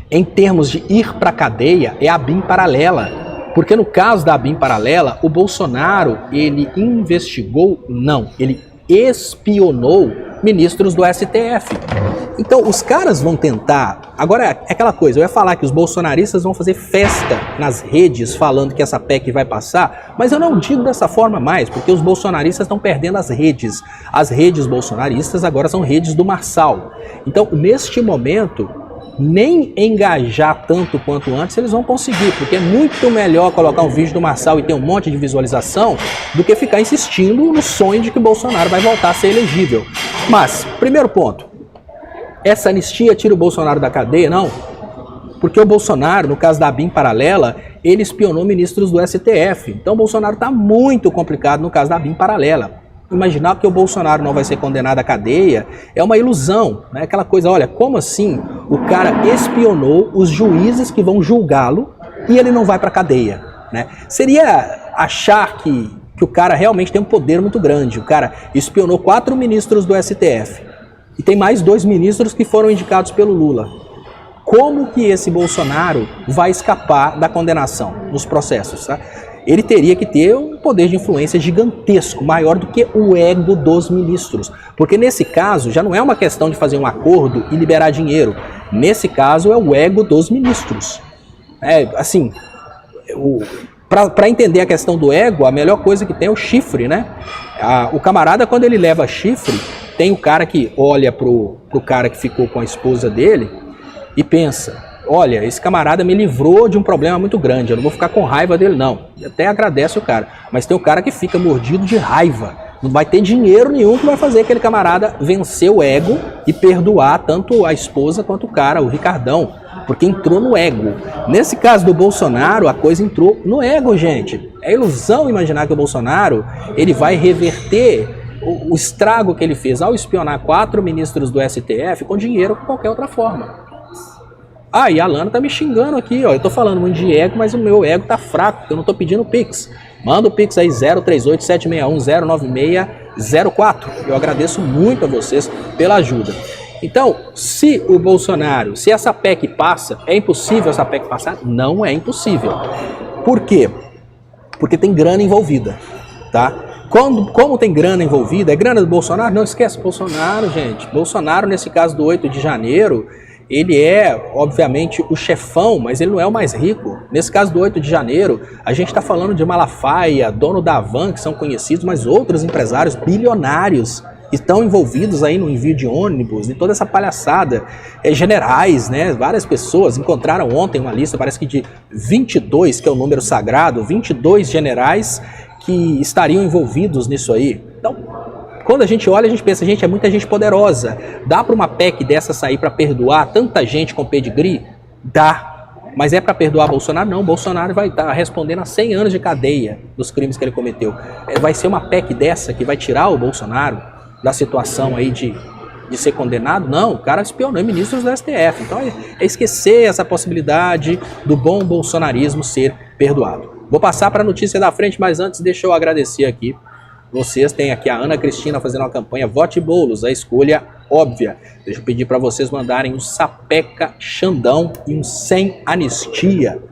em termos de ir para a cadeia, é a BIM paralela. Porque no caso da BIM paralela, o Bolsonaro, ele investigou, não, ele espionou ministros do STF. Então os caras vão tentar, agora é aquela coisa, eu ia falar que os bolsonaristas vão fazer festa nas redes falando que essa PEC vai passar, mas eu não digo dessa forma mais, porque os bolsonaristas estão perdendo as redes. As redes bolsonaristas agora são redes do Marçal. Então neste momento, nem engajar tanto quanto antes eles vão conseguir, porque é muito melhor colocar um vídeo do Marçal e ter um monte de visualização do que ficar insistindo no sonho de que o Bolsonaro vai voltar a ser elegível. Mas, primeiro ponto, essa anistia tira o Bolsonaro da cadeia? Não, porque o Bolsonaro, no caso da BIM paralela, ele espionou ministros do STF. Então o Bolsonaro está muito complicado no caso da BIM paralela. Imaginar que o Bolsonaro não vai ser condenado à cadeia é uma ilusão, né? Aquela coisa, olha, como assim o cara espionou os juízes que vão julgá-lo e ele não vai para a cadeia, né? Seria achar que o cara realmente tem um poder muito grande. O cara espionou 4 ministros do STF e tem mais 2 ministros que foram indicados pelo Lula. Como que esse Bolsonaro vai escapar da condenação nos processos, tá? Ele teria que ter um poder de influência gigantesco, maior do que o ego dos ministros. Porque nesse caso já não é uma questão de fazer um acordo e liberar dinheiro. Nesse caso é o ego dos ministros. Assim, para entender a questão do ego, a melhor coisa que tem é o chifre, né? O camarada, quando ele leva chifre, tem o cara que olha pro cara que ficou com a esposa dele e pensa: olha, esse camarada me livrou de um problema muito grande, eu não vou ficar com raiva dele não. E até agradece o cara. Mas tem o cara que fica mordido de raiva. Não vai ter dinheiro nenhum que vai fazer aquele camarada vencer o ego e perdoar tanto a esposa quanto o cara, o Ricardão. Porque entrou no ego. Nesse caso do Bolsonaro, a coisa entrou no ego, gente. É ilusão imaginar que o Bolsonaro ele vai reverter o estrago que ele fez ao espionar 4 ministros do STF com dinheiro ou com qualquer outra forma. Ah, e a Lana tá me xingando aqui, ó. Eu tô falando muito de ego, mas o meu ego tá fraco, porque eu não tô pedindo Pix. Manda o Pix aí, 038-761-09604. Eu agradeço muito a vocês pela ajuda. Então, se o Bolsonaro, se essa PEC passa, é impossível essa PEC passar? Não é impossível. Por quê? Porque tem grana envolvida, tá? Como tem grana envolvida, é grana do Bolsonaro? Não esquece Bolsonaro, gente. Bolsonaro, nesse caso do 8 de janeiro... ele é, obviamente, o chefão, mas ele não é o mais rico. Nesse caso do 8 de janeiro, a gente está falando de Malafaia, dono da Havan, que são conhecidos, mas outros empresários bilionários estão envolvidos aí no envio de ônibus, em toda essa palhaçada. Generais, né? Várias pessoas encontraram ontem uma lista, parece que de 22, que é o número sagrado, 22 generais que estariam envolvidos nisso aí. Então, quando a gente olha, a gente pensa, gente, é muita gente poderosa. Dá para uma PEC dessa sair para perdoar tanta gente com pedigree? Dá. Mas é para perdoar Bolsonaro? Não, Bolsonaro vai estar respondendo a 100 anos de cadeia dos crimes que ele cometeu. Vai ser uma PEC dessa que vai tirar o Bolsonaro da situação aí de ser condenado? Não, o cara espionou ministros do STF. Então é esquecer essa possibilidade do bom bolsonarismo ser perdoado. Vou passar para a notícia da frente, mas antes deixa eu agradecer aqui. Vocês têm aqui a Ana Cristina fazendo uma campanha Vote Boulos, a escolha óbvia. Deixa eu pedir para vocês mandarem um sapeca Xandão e um sem anistia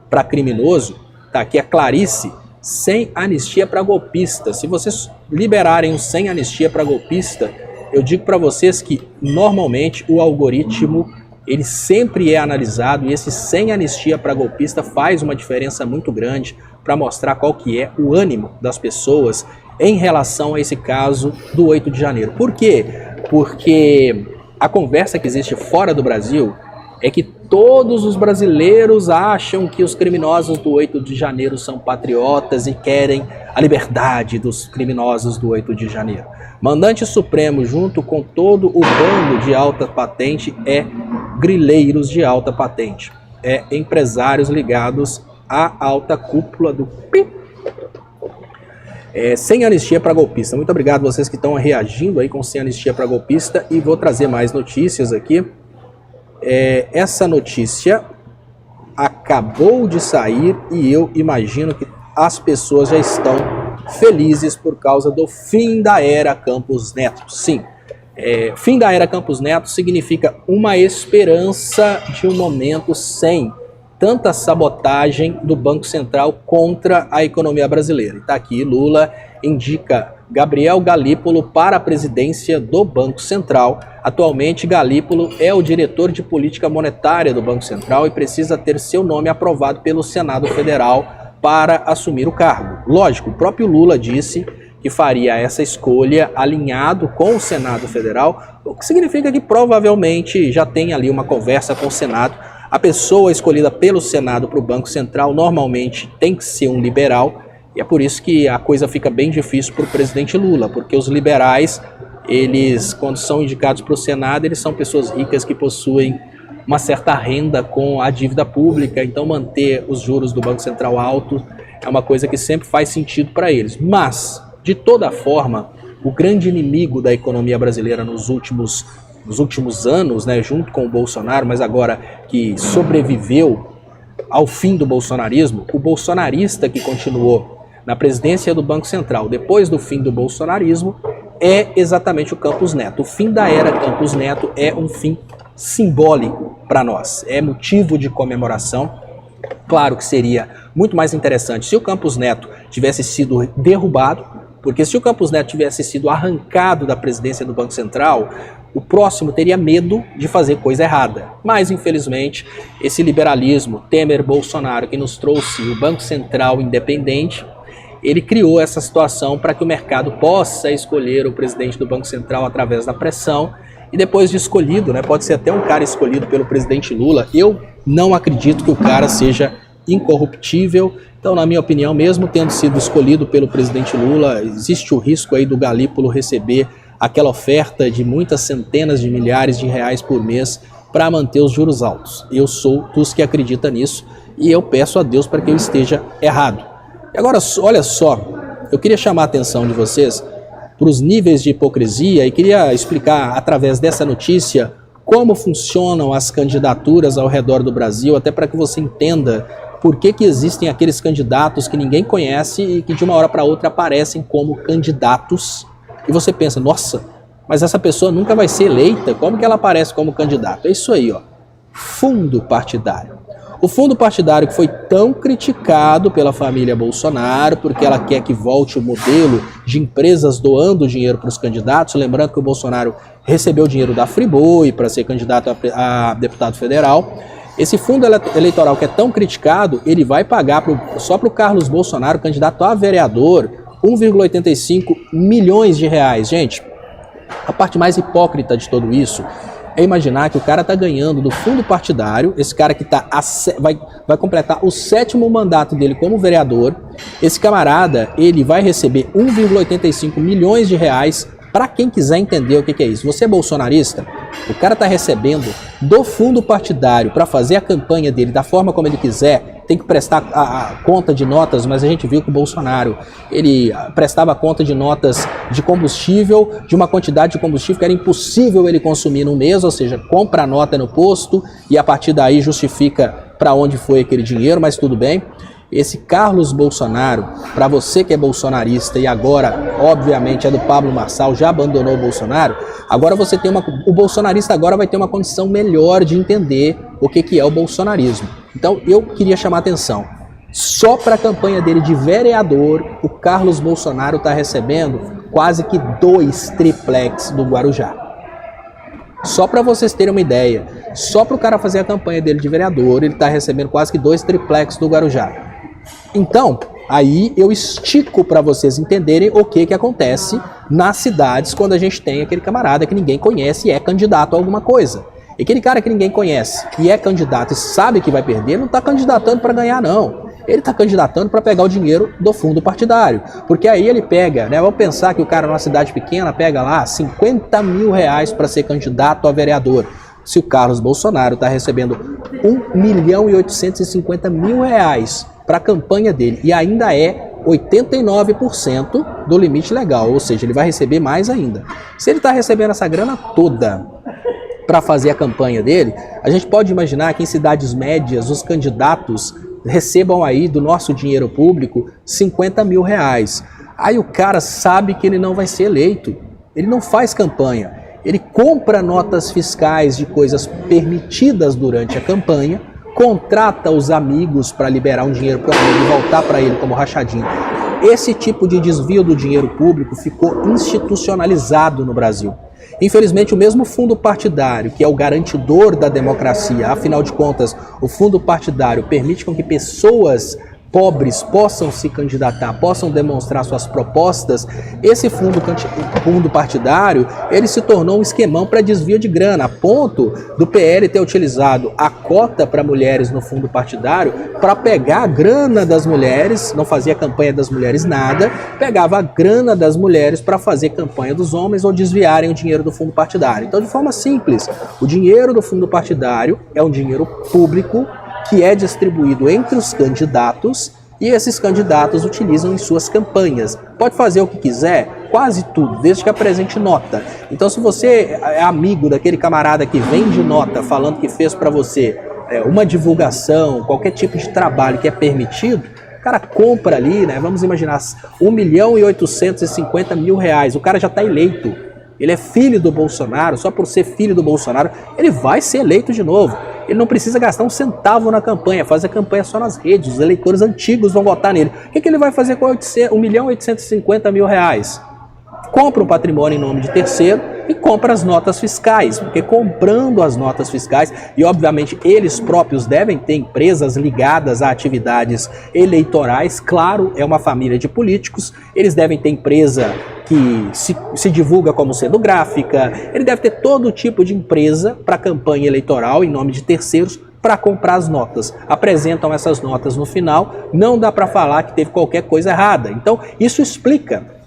para criminoso. Tá aqui a Clarice, sem anistia para golpista. Se vocês liberarem um sem anistia para golpista, eu digo para vocês que normalmente o algoritmo ele sempre é analisado, e esse sem anistia para golpista faz uma diferença muito grande para mostrar qual que é o ânimo das pessoas em relação a esse caso do 8 de janeiro. Por quê? Porque a conversa que existe fora do Brasil é que todos os brasileiros acham que os criminosos do 8 de janeiro são patriotas e querem a liberdade dos criminosos do 8 de janeiro. Mandante Supremo, junto com todo o bando de alta patente, é grileiros de alta patente, é empresários ligados à alta cúpula do PIB. Sem anistia para golpista. Muito obrigado a vocês que estão reagindo aí com sem anistia para golpista, e vou trazer mais notícias aqui. Essa notícia acabou de sair e eu imagino que as pessoas já estão felizes por causa do fim da era Campos Neto. Sim, fim da era Campos Neto significa uma esperança de um momento sem tanta sabotagem do Banco Central contra a economia brasileira. Está aqui, Lula indica Gabriel Galípolo para a presidência do Banco Central. Atualmente, Galípolo é o diretor de política monetária do Banco Central e precisa ter seu nome aprovado pelo Senado Federal para assumir o cargo. Lógico, o próprio Lula disse que faria essa escolha alinhado com o Senado Federal, o que significa que provavelmente já tem ali uma conversa com o Senado. A pessoa escolhida pelo Senado para o Banco Central normalmente tem que ser um liberal, e é por isso que a coisa fica bem difícil para o presidente Lula, porque os liberais, eles, quando são indicados para o Senado, eles são pessoas ricas que possuem uma certa renda com a dívida pública, então manter os juros do Banco Central alto é uma coisa que sempre faz sentido para eles. Mas, de toda forma, o grande inimigo da economia brasileira nos últimos anos, né, junto com o Bolsonaro, mas agora que sobreviveu ao fim do bolsonarismo, o bolsonarista que continuou na presidência do Banco Central depois do fim do bolsonarismo é exatamente o Campos Neto. O fim da era Campos Neto é um fim simbólico para nós, é motivo de comemoração. Claro que seria muito mais interessante se o Campos Neto tivesse sido derrubado, porque se o Campos Neto tivesse sido arrancado da presidência do Banco Central, o próximo teria medo de fazer coisa errada. Mas, infelizmente, esse liberalismo Temer-Bolsonaro que nos trouxe o Banco Central independente, ele criou essa situação para que o mercado possa escolher o presidente do Banco Central através da pressão, e depois de escolhido, né, pode ser até um cara escolhido pelo presidente Lula. Eu não acredito que o cara seja incorruptível. Então, na minha opinião, mesmo tendo sido escolhido pelo presidente Lula, existe o risco aí do Galípolo receber aquela oferta de muitas centenas de milhares de reais por mês para manter os juros altos. Eu sou dos que acredita nisso e eu peço a Deus para que eu esteja errado. E agora, olha só, eu queria chamar a atenção de vocês para os níveis de hipocrisia e queria explicar através dessa notícia como funcionam as candidaturas ao redor do Brasil, até para que você entenda por que existem aqueles candidatos que ninguém conhece e que de uma hora para outra aparecem como candidatos. E você pensa, nossa, mas essa pessoa nunca vai ser eleita, como que ela aparece como candidato? É isso aí, ó, fundo partidário. O fundo partidário que foi tão criticado pela família Bolsonaro, porque ela quer que volte o modelo de empresas doando dinheiro para os candidatos, lembrando que o Bolsonaro recebeu dinheiro da Friboi para ser candidato a deputado federal. Esse fundo eleitoral que é tão criticado, ele vai pagar só para o Carlos Bolsonaro, candidato a vereador, 1,85 milhões de reais. Gente, a parte mais hipócrita de tudo isso é imaginar que o cara tá ganhando do fundo partidário, esse cara que vai completar o 7º mandato dele como vereador, esse camarada, ele vai receber 1,85 milhões de reais. Para quem quiser entender o que é isso, você é bolsonarista, o cara tá recebendo do fundo partidário para fazer a campanha dele da forma como ele quiser, tem que prestar a conta de notas, mas a gente viu que o Bolsonaro, ele prestava conta de notas de combustível, de uma quantidade de combustível que era impossível ele consumir no mês, ou seja, compra a nota no posto e a partir daí justifica para onde foi aquele dinheiro, mas tudo bem. Esse Carlos Bolsonaro, para você que é bolsonarista e agora, obviamente, é do Pablo Marçal, já abandonou o Bolsonaro, agora você tem o bolsonarista agora vai ter uma condição melhor de entender o que é o bolsonarismo. Então, eu queria chamar a atenção. Só para a campanha dele de vereador, o Carlos Bolsonaro está recebendo quase que 2 triplex do Guarujá. Só para vocês terem uma ideia, só para o cara fazer a campanha dele de vereador, ele está recebendo quase que 2 triplex do Guarujá. Então, aí eu estico para vocês entenderem o que acontece nas cidades quando a gente tem aquele camarada que ninguém conhece e é candidato a alguma coisa. E aquele cara que ninguém conhece e é candidato e sabe que vai perder, não está candidatando para ganhar, não. Ele está candidatando para pegar o dinheiro do fundo partidário. Porque aí ele pega, né? Vamos pensar que o cara numa cidade pequena pega lá 50 mil reais para ser candidato a vereador. Se o Carlos Bolsonaro está recebendo 1.850.000 reais para a campanha dele e ainda é 89% do limite legal, ou seja, ele vai receber mais ainda. Se ele está recebendo essa grana toda para fazer a campanha dele, a gente pode imaginar que em cidades médias os candidatos recebam aí do nosso dinheiro público 50 mil reais. Aí o cara sabe que ele não vai ser eleito, ele não faz campanha, ele compra notas fiscais de coisas permitidas durante a campanha, contrata os amigos para liberar um dinheiro para o amigo e voltar para ele como rachadinho. Esse tipo de desvio do dinheiro público ficou institucionalizado no Brasil. Infelizmente, o mesmo fundo partidário, que é o garantidor da democracia, afinal de contas, o fundo partidário permite com que pessoas pobres possam se candidatar, possam demonstrar suas propostas. Esse fundo partidário, ele se tornou um esquemão para desvio de grana, a ponto do PL ter utilizado a cota para mulheres no fundo partidário para pegar a grana das mulheres, não fazia campanha das mulheres nada, pegava a grana das mulheres para fazer campanha dos homens ou desviarem o dinheiro do fundo partidário. Então, de forma simples, o dinheiro do fundo partidário é um dinheiro público que é distribuído entre os candidatos e esses candidatos utilizam em suas campanhas. Pode fazer o que quiser, quase tudo, desde que apresente nota. Então, se você é amigo daquele camarada que vende nota falando que fez para você uma divulgação, qualquer tipo de trabalho que é permitido, o cara compra ali, né? Vamos imaginar, 1.850.000 reais, o cara já está eleito. Ele é filho do Bolsonaro, só por ser filho do Bolsonaro, ele vai ser eleito de novo. Ele não precisa gastar um centavo na campanha, faz a campanha só nas redes, os eleitores antigos vão votar nele. O que ele vai fazer com 1.850.000 reais? Compra um patrimônio em nome de terceiro e compra as notas fiscais, porque comprando as notas fiscais, e obviamente eles próprios devem ter empresas ligadas a atividades eleitorais, claro, é uma família de políticos, eles devem ter empresa que se divulga como sendo gráfica, ele deve ter todo tipo de empresa para campanha eleitoral em nome de terceiros para comprar as notas. Apresentam essas notas no final, não dá para falar que teve qualquer coisa errada. Então, isso explica.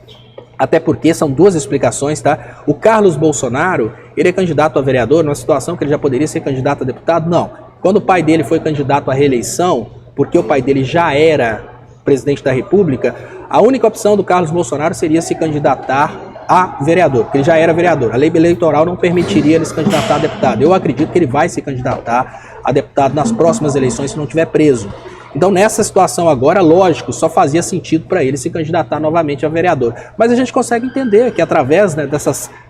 Até porque são duas explicações, tá? O Carlos Bolsonaro, ele é candidato a vereador numa situação que ele já poderia ser candidato a deputado? Não. Quando o pai dele foi candidato à reeleição, porque o pai dele já era presidente da República, a única opção do Carlos Bolsonaro seria se candidatar a vereador, porque ele já era vereador. A lei eleitoral não permitiria ele se candidatar a deputado. Eu acredito que ele vai se candidatar a deputado nas próximas eleições se não estiver preso. Então, nessa situação agora, lógico, só fazia sentido para ele se candidatar novamente a vereador. Mas a gente consegue entender que através, né,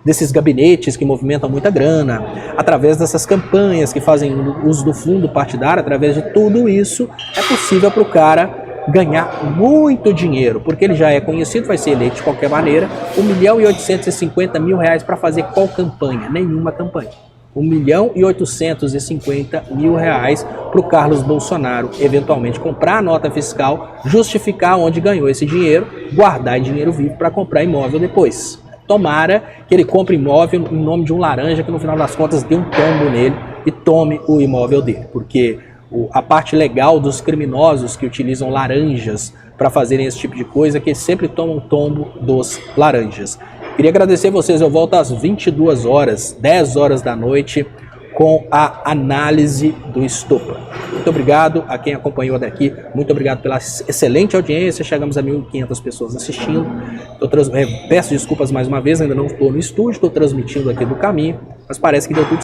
desses gabinetes que movimentam muita grana, através dessas campanhas que fazem uso do fundo partidário, através de tudo isso, é possível para o cara ganhar muito dinheiro, porque ele já é conhecido, vai ser eleito de qualquer maneira. 1.850.000 reais para fazer qual campanha? Nenhuma campanha. 1.850.000 reais para o Carlos Bolsonaro eventualmente comprar a nota fiscal, justificar onde ganhou esse dinheiro, guardar em dinheiro vivo para comprar imóvel depois. Tomara que ele compre imóvel em nome de um laranja que no final das contas dê um tombo nele e tome o imóvel dele, porque a parte legal dos criminosos que utilizam laranjas para fazerem esse tipo de coisa é que sempre tomam tombo dos laranjas. Queria agradecer vocês, eu volto às 22 horas, 10 horas da noite, com a análise do Estopa. Muito obrigado a quem acompanhou até aqui, muito obrigado pela excelente audiência, chegamos a 1.500 pessoas assistindo. Peço desculpas mais uma vez, ainda não estou no estúdio, estou transmitindo aqui do caminho, mas parece que deu tudo